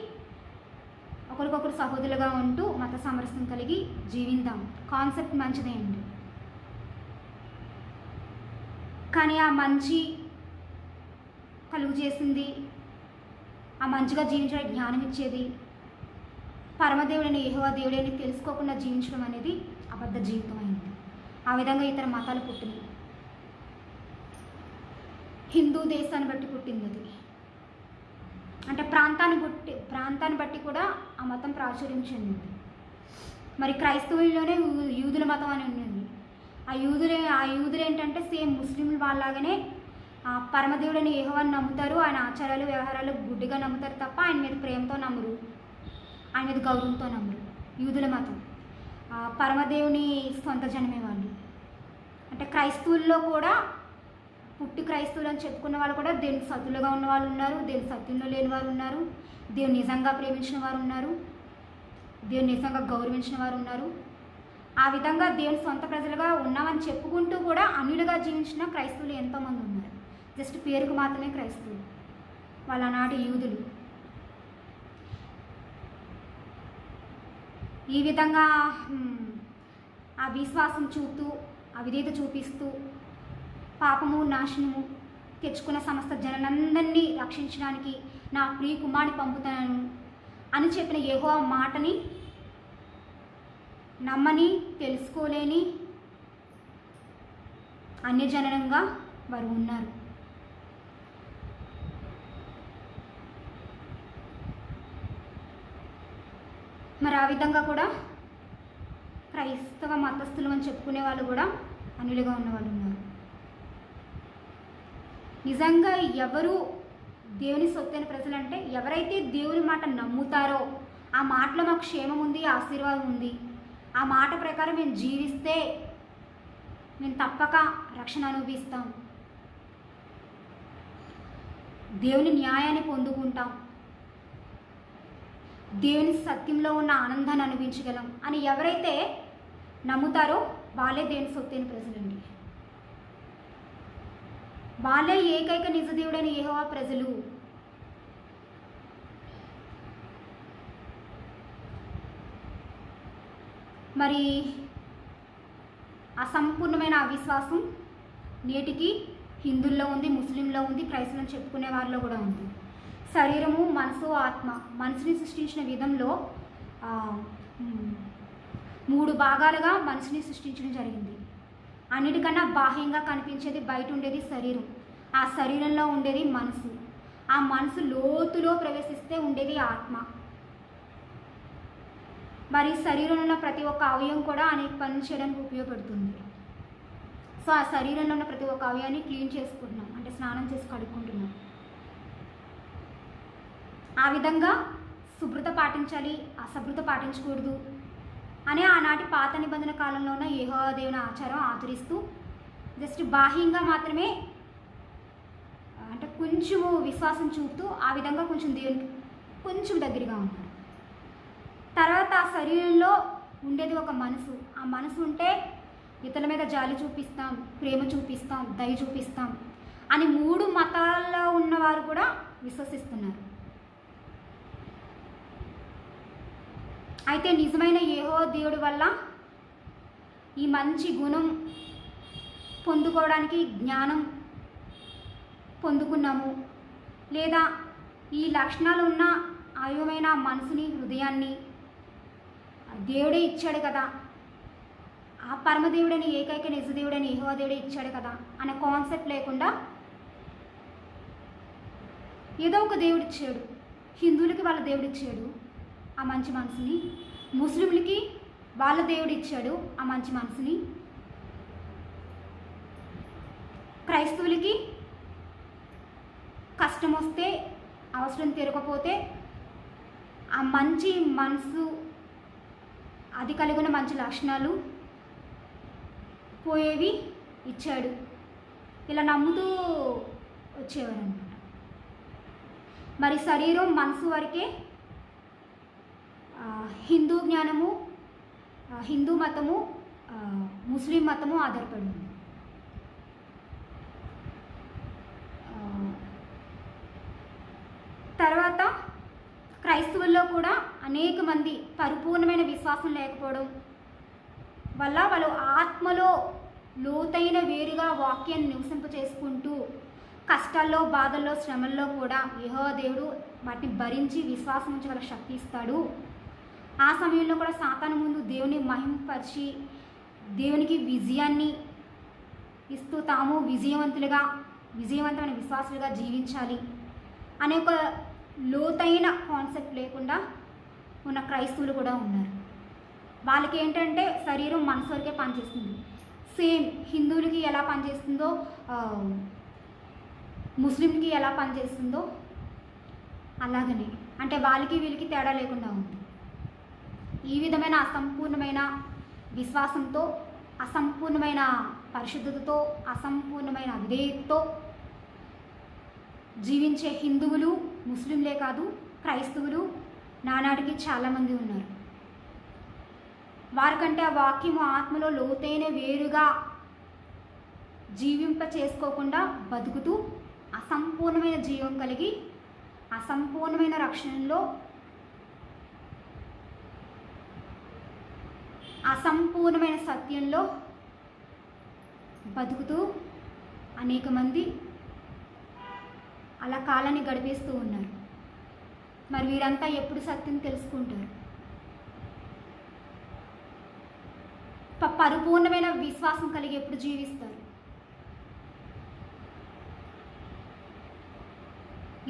ఒకరికొకరు సహోదరులుగా ఉంటూ మత సామరస్యం కలిగి జీవిద్దాం. కాన్సెప్ట్ మంచిదే అండి. కానీ ఆ మంచి కలుగు చేసింది, ఆ మంచిగా జీవించడానికి జ్ఞానం ఇచ్చేది పరమదేవుడని యెహోవా దేవుడని తెలుసుకోకుండా జీవించడం అనేది అబద్ధ జీవితం అయింది. ఆ విధంగా ఇతర మతాలు పుట్టింది. హిందూ దేశాన్ని బట్టి పుట్టింది అది. అంటే ప్రాంతాన్ని బట్టి కూడా ఆ మతం ప్రాచుర్యం చెందింది. మరి క్రైస్తవుల్లోనే యూదుల మతం అని ఉన్నది. ఆ యూదులు ఏంటంటే సేమ్ ముస్లింలు వాళ్ళలాగానే పరమదేవుడని యెహోవాని నమ్ముతారు. ఆయన ఆచారాలు వ్యవహారాలు గుడ్డిగా నమ్ముతారు తప్ప ఆయన మీద ప్రేమతో నమ్మరు, ఆయన మీద గౌరవంతో నమ్మరు. యూదుల మతం పరమదేవుని సొంత జనమే వాళ్ళు. అంటే క్రైస్తవుల్లో కూడా పుట్టి క్రైస్తవులు అని చెప్పుకున్న వాళ్ళు కూడా దేవుని సత్తులుగా ఉన్న వాళ్ళు ఉన్నారు, దేవుని సత్యంలో లేని వారు ఉన్నారు, దేవుని నిజంగా ప్రేమించిన వారు ఉన్నారు, దేవుని నిజంగా గౌరవించిన వారు ఉన్నారు. ఆ విధంగా దేవుని సొంత ప్రజలుగా ఉన్నామని చెప్పుకుంటూ కూడా అన్యులుగా జీవించిన క్రైస్తవులు ఎంతోమంది ఉన్నారు. జస్ట్ పేరుకు మాత్రమే క్రైస్తవులు, వాళ్ళ నాటి యూదులు. ఈ విధంగా ఆ విశ్వాసం చూపుతూ, అవిధేయత చూపిస్తూ పాపము నాశనము తెచ్చుకున్న సమస్త జనులందరినీ రక్షించడానికి నా ప్రియ కుమారుని పంపుతాను అని చెప్పిన యెహోవా మాటని నమ్మని, తెలుసుకోలేని అన్యజనంగా వారు ఉన్నారు. మరి ఆ విధంగా కూడా క్రైస్తవ మతస్థులు అని చెప్పుకునే వాళ్ళు కూడా అన్యులుగా ఉన్నవాళ్ళు ఉన్నారు. నిజంగా ఎవరు దేవుని సొత్తైన ప్రజలంటే ఎవరైతే దేవుని మాట నమ్ముతారో, ఆ మాటలో మాకు క్షేమం ఉంది, ఆశీర్వాదం ఉంది, ఆ మాట ప్రకారం మేము జీవిస్తే మేము తప్పక రక్షణ అనుభవిస్తాం, దేవుని న్యాయాన్ని పొందుకుంటాం, దేవుని సత్యంలో ఉన్న ఆనందాన్ని అనుభవించగలం అని ఎవరైతే నమ్ముతారో వాళ్ళే దేవుని సొత్తైన ప్రజలండి. వాళ్ళే ఏకైక నిజ దేవుడైన యెహోవా ప్రజలు. మరి అసంపూర్ణమైన అవిశ్వాసం నేటికి హిందువుల్లో ఉంది, ముస్లింలో ఉంది, క్రైస్తవులను చెప్పుకునే వారిలో కూడా ఉంది. శరీరము, మనసు, ఆత్మ. మనిషిని సృష్టించిన విధంలో 3 భాగాలుగా మనిషిని సృష్టించడం జరిగింది. అన్నిటికన్నా బాహ్యంగా కనిపించేది, బయట ఉండేది శరీరం. ఆ శరీరంలో ఉండేది మనసు. ఆ మనసు లోతులో ప్రవేశిస్తే ఉండేది ఆత్మ. మరి శరీరంలో ఉన్న ప్రతి ఒక్క అవయవం కూడా అనేక పనులు చేయడానికి ఉపయోగపడుతుంది. సో ఆ శరీరంలో ఉన్న ప్రతి ఒక్క అవయవాన్ని క్లీన్ చేసుకుంటున్నాం, అంటే స్నానం చేసి కడుక్కుంటున్నాం. ఆ విధంగా శుభ్రత పాటించాలి, అశుభ్రత పాటించకూడదు అని ఆనాటి పాత నిబంధన కాలంలో ఉన్న యెహోవా దేవుని ఆచారం ఆచరిస్తూ జస్ట్ బాహ్యంగా మాత్రమే, అంటే కొంచెము విశ్వాసం చూపుతూ ఆ విధంగా కొంచెం దేవునికి కొంచెం దగ్గరగా ఉన్నారు. తర్వాత ఆ శరీరంలో ఉండేది ఒక మనసు. ఆ మనసు ఉంటే ఇతరుల మీద జాలి చూపిస్తాం, ప్రేమ చూపిస్తాం, దయ చూపిస్తాం అని 3 మతాల్లో ఉన్నవారు కూడా విశ్వసిస్తున్నారు. అయితే నిజమైన యెహోవా దేవుడి వల్ల ఈ మంచి గుణం పొందుకోవడానికి జ్ఞానం పొందుకున్నాము, లేదా ఈ లక్షణాలు ఉన్న అయోమైన మనసుని, హృదయాన్ని దేవుడే ఇచ్చాడు కదా, ఆ పరమదేవుడని, ఏకైక నిజదేవుడని యెహోవా దేవుడే ఇచ్చాడు కదా అనే కాన్సెప్ట్ లేకుండా ఏదో ఒక దేవుడు ఇచ్చాడు. హిందువులకి వాళ్ళ దేవుడు ఇచ్చాడు ఆ మంచి మనసుని, ముస్లింలకి వాళ్ళ దేవుడు ఇచ్చాడు ఆ మంచి మనసుని, క్రైస్తవులకి కష్టం వస్తే, అవసరం తీరకపోతే ఆ మంచి మనసు, అది కలిగిన మంచి లక్షణాలు పోయేవి ఇచ్చాడు. ఇలా నమ్ముతూ వచ్చేవారు అనమాట. మరి శరీరం, మనసు వరకే హిందూ జ్ఞానము, హిందూ మతము, ముస్లిం మతము ఆధారపడి ఉంది. తర్వాత క్రైస్తవుల్లో కూడా అనేక మంది పరిపూర్ణమైన విశ్వాసం లేకపోవడం వల్ల వాళ్ళు ఆత్మలో లోతైన వేరుగా వాక్యాన్ని నివసింప చేసుకుంటూ కష్టాల్లో, బాధల్లో, శ్రమల్లో కూడా యెహోవా దేవుడు వాటిని భరించి విశ్వాసం నుంచి వాళ్ళకి శక్తి ఇస్తాడు. ఆ సమయంలో కూడా సాతాను ముందు దేవుని మహిమపరిచి దేవునికి విజయాన్ని ఇస్తూ తాము విజయవంతమైన విశ్వాసులుగా జీవించాలి అనే ఒక లోతైన కాన్సెప్ట్ లేకుండా ఉన్న క్రైస్తవులు కూడా ఉన్నారు. వాళ్ళకి ఏంటంటే శరీరం, మనసు వరకే పనిచేస్తుంది. సేమ్ హిందువులకి ఎలా పనిచేస్తుందో, ముస్లింకి ఎలా పనిచేస్తుందో అలాగనే, అంటే వాళ్ళకి వీళ్ళకి తేడా లేకుండా ఉంది. ఈ విధమైన అసంపూర్ణమైన విశ్వాసంతో, అసంపూర్ణమైన పరిశుద్ధతతో, అసంపూర్ణమైన అవిధేయతతో జీవించే హిందువులు, ముస్లింలే కాదు క్రైస్తవులు నానాటికి చాలామంది ఉన్నారు. వారికంటే ఆ వాక్యము ఆత్మలో లోతైన వేరుగా జీవింప చేసుకోకుండా బతుకుతూ అసంపూర్ణమైన జీవం కలిగి అసంపూర్ణమైన రక్షణలో, అసంపూర్ణమైన సత్యంలో బతుకుతూ అనేక మంది అలా కాలాన్ని గడిపేస్తూ ఉన్నారు. మరి వీరంతా ఎప్పుడు సత్యం తెలుసుకుంటారు? పరిపూర్ణమైన విశ్వాసం కలిగి ఎప్పుడు జీవిస్తారు?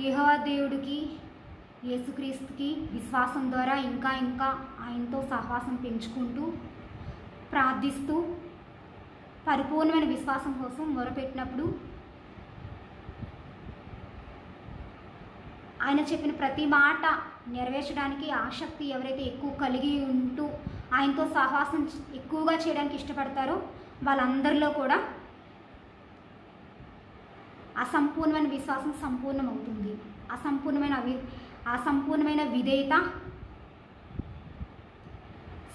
యెహోవా దేవుడికి, యేసుక్రీస్తుకి విశ్వాసం ద్వారా ఇంకా ఆయనతో సహవాసం పెంచుకుంటూ, ప్రార్థిస్తూ, పరిపూర్ణమైన విశ్వాసం కోసం మొరపెట్టినప్పుడు ఆయన చెప్పిన ప్రతి మాట నెరవేర్చడానికి ఆసక్తి ఎవరైతే ఎక్కువ కలిగి ఉంటూ ఆయనతో సహవాసం ఎక్కువగా చేయడానికి ఇష్టపడతారో వాళ్ళందరిలో కూడా అసంపూర్ణమైన విశ్వాసం సంపూర్ణమవుతుంది. అసంపూర్ణమైన విధేయత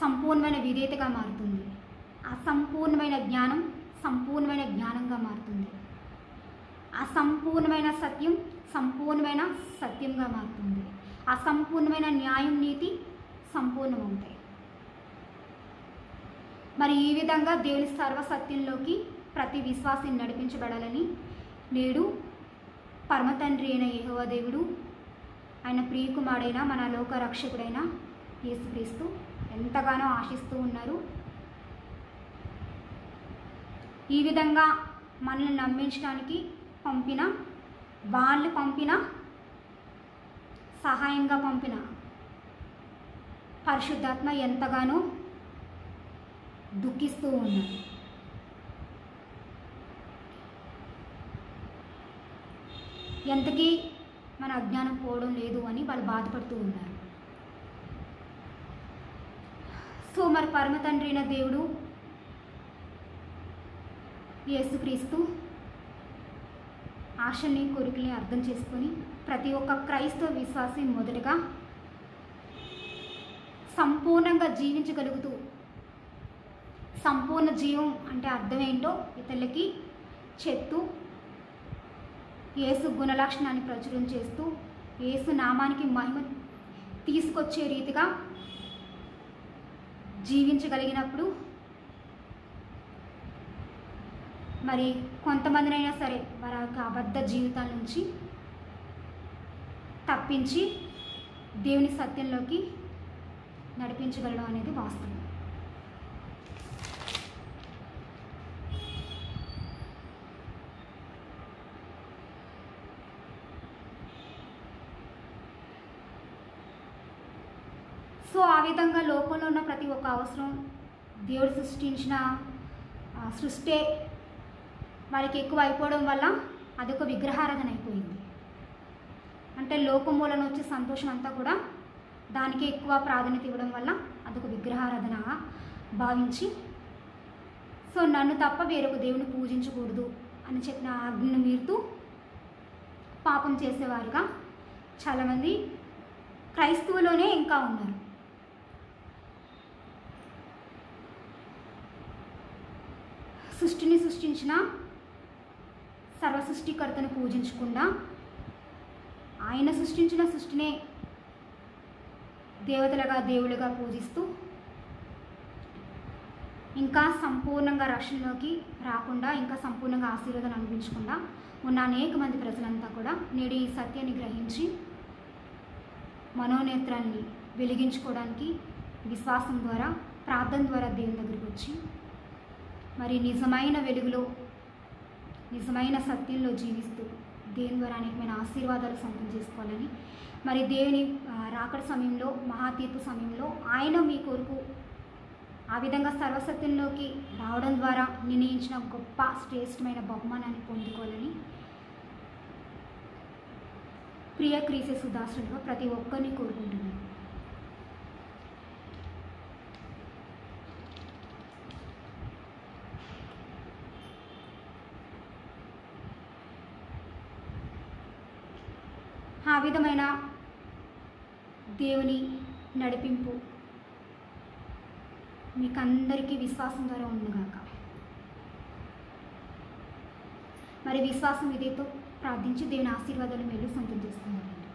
సంపూర్ణమైన విధేయతగా మారుతుంది. అసంపూర్ణమైన జ్ఞానం సంపూర్ణమైన జ్ఞానంగా మారుతుంది. అసంపూర్ణమైన సత్యం సంపూర్ణమైన సత్యంగా మారుతుంది. అసంపూర్ణమైన న్యాయం నీతి సంపూర్ణమవుతాయి. మరి ఈ విధంగా దేవుని సర్వసత్యంలోకి ప్రతి విశ్వాసిని నడిపించబడాలని నేడు పరమతండ్రి అయిన యెహోవా దేవుడు, ఆయన ప్రియకుమారుడైన మన లోక రక్షకుడైన యేసుక్రీస్తు ఎంతగానో ఆశిస్తూ ఉన్నారు. ఈ విధంగా మనల్ని నమ్మించడానికి వాళ్ళు పంపిన సహాయంగా పంపిన పరిశుద్ధాత్మ ఎంతగానో దుఃఖిస్తూ ఉన్నారు. ఎంతకీ మన అజ్ఞానం పోవడం లేదు అని వాళ్ళు బాధపడుతూ ఉన్నారు. సో మరి పరమ తండ్రి అయిన దేవుడు యేసుక్రీస్తు ఆశని కోరికల్ని అర్థం చేసుకొని ప్రతి ఒక్క క్రైస్తవ విశ్వాసి మొదటగా సంపూర్ణంగా జీవించగలుగుతూ, సంపూర్ణ జీవం అంటే అర్థం ఏంటో ఇతరులకి చెప్తూ, యేసు గుణలక్షణాన్ని ప్రచురం చేస్తూ, యేసు నామానికి మహిమ తీసుకొచ్చే రీతిగా జీవించగలిగినప్పుడు మరి కొంతమందినైనా సరే వారి అబద్ధ జీవితాల నుంచి తప్పించి దేవుని సత్యంలోకి నడిపించగలడం అనేది వాస్తవం. సో ఆ విధంగా లోకంలో ఉన్న ప్రతి ఒక్క అవసరం దేవుడు సృష్టించిన సృష్టే వారికి ఎక్కువ అయిపోవడం వల్ల అదొక విగ్రహారాధన అయిపోయింది. అంటే లోకం మూలన వచ్చే సంతోషం అంతా కూడా దానికి ఎక్కువ ప్రాధాన్యత ఇవ్వడం వల్ల అదొక విగ్రహారాధనగా భావించి, సో నన్ను తప్ప వేరొక దేవుని పూజించకూడదు అని చెప్పిన ఆజ్ఞను మీరుతూ పాపం చేసేవారుగా చాలామంది క్రైస్తవులోనే ఇంకా ఉన్నారు. సృష్టిని సృష్టించిన సర్వసృష్టికర్తను పూజించకుండా ఆయన సృష్టించిన సృష్టినే దేవతలుగా దేవులుగా పూజిస్తూ ఇంకా సంపూర్ణంగా రక్షణలోకి రాకుండా, ఇంకా సంపూర్ణంగా ఆశీర్వాదాలు అనిపించకుండా ఉన్న అనేక మంది ప్రజలంతా కూడా నేడు ఈ సత్యాన్ని గ్రహించి మనోనేత్రాన్ని వెలిగించుకోవడానికి విశ్వాసం ద్వారా, ప్రార్థన ద్వారా దేవుని దగ్గరికి వచ్చి మరి నిజమైన వెలుగులో, నిజమైన సత్యంలో జీవిస్తూ దేవుని ద్వారా అనేకమైన ఆశీర్వాదాలు సొంతం చేసుకోవాలని, మరి దేవుని రాకడ సమయంలో, మహాతీర్పు సమయంలో ఆయన మీ కొరకు ఆ విధంగా సర్వసత్యంలోకి రావడం ద్వారా నిర్ణయించిన గొప్ప శ్రేష్టమైన బహుమానాన్ని పొందుకోవాలని ప్రియ క్రీస్తు సుదాసులుగా ప్రతి ఒక్కరిని కోరుకుంటున్నాను. ఆ విధమైన దేవుని నడిపింపు మీకందరికీ విశ్వాసం ద్వారా ఉండుగాక. మరి విశ్వాసం ఇదేతో ప్రార్థించి దేవుని ఆశీర్వాదాలు మేలు సొంతం చేసుకుందామండి.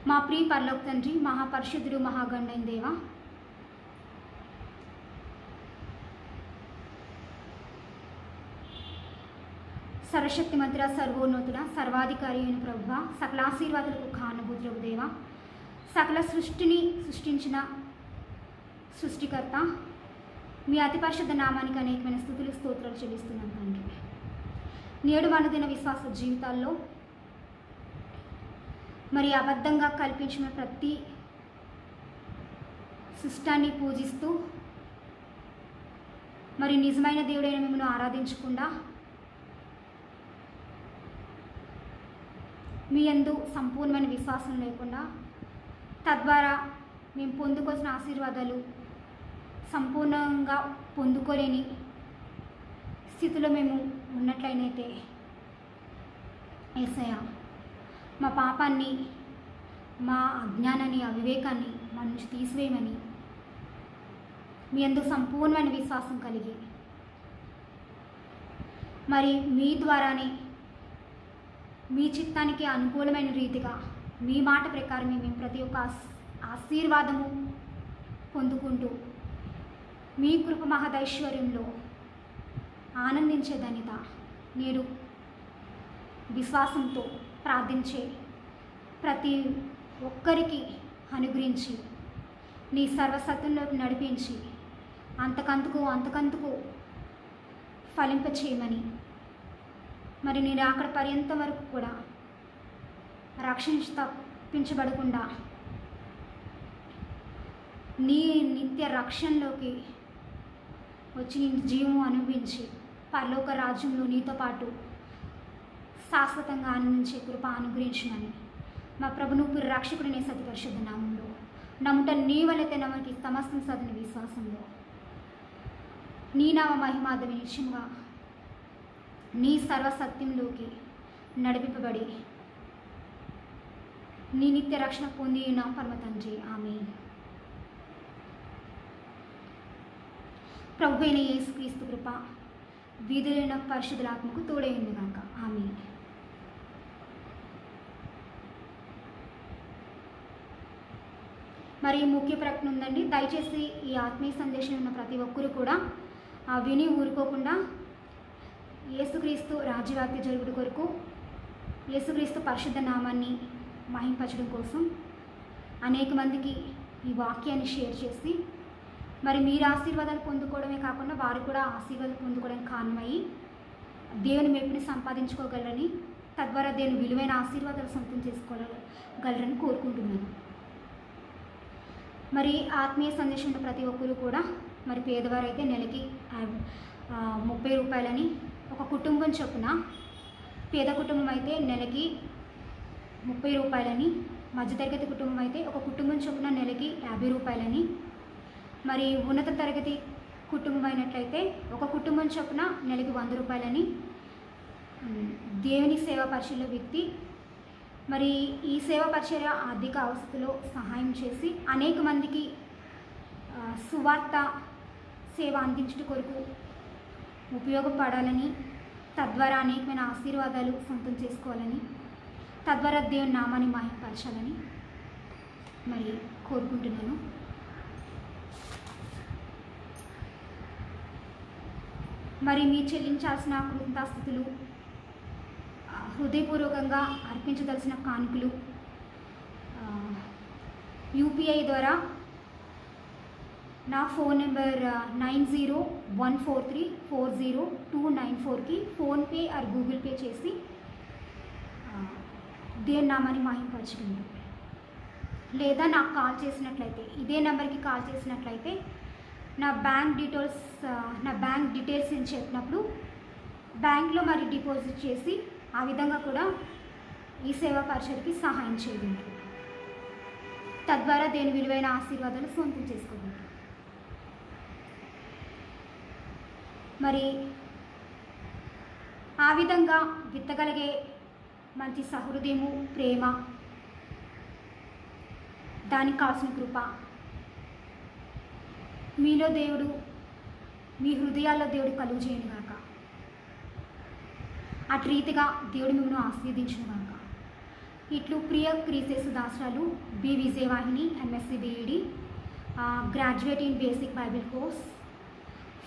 మా ప్రియ పరలోక తండ్రి, మహాపరిశుద్ధుడు, మహాగణ్యైన దేవ, సర్వశక్తి మంత్ర, సర్వోన్నతుడ, సర్వాధికారి అయిన ప్రభువ, సకల ఆశీర్వాదాలకు కారణభూతులకు దేవ, సకల సృష్టిని సృష్టించిన సృష్టికర్త, మీ అతి పరిశుద్ధ నామానికి అనేకమైన స్తుతులు స్తోత్రాలు చెల్లిస్తున్నాం తండ్రి. నేడు మనదిన విశ్వాస జీవితాల్లో మరి అబద్ధంగా కల్పించిన ప్రతి సృష్టాన్ని పూజిస్తూ మరి నిజమైన దేవుడైన మిమ్మల్ని ఆరాధించకుండా మీ యందు సంపూర్ణమైన విశ్వాసం లేకుండా, తద్వారా మేము పొందుకోవాల్సిన ఆశీర్వాదాలు సంపూర్ణంగా పొందుకోలేని స్థితిలో మేము ఉన్నట్లయితే యేసయ్య, మా పాపాన్ని, మా అజ్ఞానాన్ని, అవివేకాన్ని మా నుంచి తీసివేయమని మీ యందు సంపూర్ణమైన విశ్వాసం కలిగి మరి మీ ద్వారానే మీ చిత్తానికి అనుకూలమైన రీతిగా మీ మాట ప్రకారం మేము ప్రతి ఒక్క ఆశీర్వాదము పొందుకుంటూ మీ కృప మహదైశ్వర్యంలో ఆనందించే ధన్యత నేడు విశ్వాసంతో ప్రార్థించే ప్రతి ఒక్కరికి అనుగ్రహించి నీ సర్వసత్యంలోకి నడిపించి అంతకంతకు ఫలింపచేయమని మరి నేను అక్కడ పర్యంతం వరకు కూడా రక్షణ తప్పించబడకుండా నీ నిత్య రక్షణలోకి వచ్చి నీ జీవము అనుభవించి పరలోక రాజ్యంలో నీతో పాటు శాశ్వతంగా ఆనందించే కృప అనుగ్రహించమని మా ప్రభును రక్షకుడినే సతి పరిశుద్ధ నామంలో నమ్ముట నీ వలతే నమ్మకి సమస్తం సదని విశ్వాసంలో నీ నామ మహిమాద నిత్యంగా నీ సర్వసత్యంలోకి నడిపింపబడి నీ నిత్య రక్షణ పొంది నా పరమ తండ్రి ఆమేన్. ప్రభు అయిన యేసుక్రీస్తు కృప వీధులైన పరిశుద్ధుల ఆత్మకు తోడైంది గాక ఆమేన్. మరి ముఖ్య ప్రకటన ఉందండి. దయచేసి ఈ ఆత్మీయ సందేశం ఉన్న ప్రతి ఒక్కరూ కూడా విని ఊరుకోకుండా యేసుక్రీస్తు రాజ్యవ్యాప్తి జరుగుడు కొరకు యేసుక్రీస్తు పరిశుద్ధ నామాన్ని మహింపరచడం కోసం అనేక మందికి ఈ వాక్యాన్ని షేర్ చేసి మరి మీరు ఆశీర్వాదాలు పొందుకోవడమే కాకుండా వారు కూడా ఆశీర్వాదాలు పొందుకోవడానికి కారణమయ్యి దేవుని మెప్పుని సంపాదించుకోగలరని, తద్వారా దేవుని విలువైన ఆశీర్వాదాలు సొంతం చేసుకోగలరని కోరుకుంటున్నాను. మరి ఆత్మీయ సందేశంలో ప్రతి ఒక్కరూ కూడా మరి పేదవారు అయితే నెలకి 30 రూపాయలని, ఒక కుటుంబం చొప్పున పేద కుటుంబం అయితే నెలకి 30 రూపాయలని, మధ్యతరగతి కుటుంబం అయితే ఒక కుటుంబం చొప్పున నెలకి 50 రూపాయలని, మరి ఉన్నత తరగతి కుటుంబం అయినట్లయితే ఒక కుటుంబం చొప్పున నెలకి 100 రూపాయలని దేవుని సేవా పరిచర్య వ్యక్తి మరి ఈ సేవా పరిచర్య ఆర్థిక అవస్థలో సహాయం చేసి అనేక మందికి సువార్త సేవ అందించడం కొరకు ఉపయోగపడాలని, తద్వారా అనేకమైన ఆశీర్వాదాలు సొంతం చేసుకోవాలని, తద్వారా దేవుని నామాన్ని మహిమపరచాలని మరి కోరుకుంటున్నాను. మరి మీరు చెల్లించాల్సిన కృతజ్ఞతాస్తుతులు, హృదయపూర్వకంగా అర్పించదలసిన కానుకలు యూపీఐ ద్వారా నా ఫోన్ నెంబర్ 9014340294కి ఫోన్పే ఆర్ గూగుల్ పే చేసి దేవుని నామాన్ని మహిమపరచండి. లేదా నాకు కాల్ చేసినట్లయితే ఇదే నెంబర్కి కాల్ చేసినట్లయితే నా బ్యాంక్ డీటెయిల్స్ అని చెప్పినప్పుడు బ్యాంక్లో మరి డిపాజిట్ చేసి ఆ విధంగా కూడా ఈ సేవా పరిచర్యకి సహాయం చేయండి. తద్వారా దేని విలువైన ఆశీర్వాదాలు సొంతం చేసుకోండి. మరి ఆ విధంగా విత్తగలిగే మంచి సహృదయము, ప్రేమ, దానికి కావాల్సిన కృప మీలో దేవుడు, మీ హృదయాల్లో దేవుడు కలుగు చేయను గాక. అటు రీతిగా దేవుడు మిమ్మల్ని ఆశీర్వదించును గాక. ఇట్లు ప్రియ క్రీస్తు దాసరాలు B Vijayavahini MSc BEd graduate in basic Bible course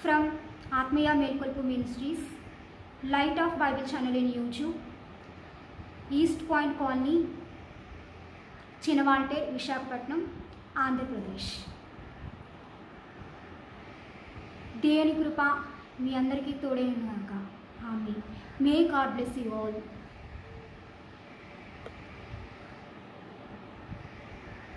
from ఆత్మీయ మేల్కొల్పు ministries, light of Bible channel in YouTube, east point colony, Chinawaltair, Visakhapatnam, Andhra Pradesh. దేవుని కృప మీ అందరికీ తోడైన గాక. ఆమేన్. May God bless you all.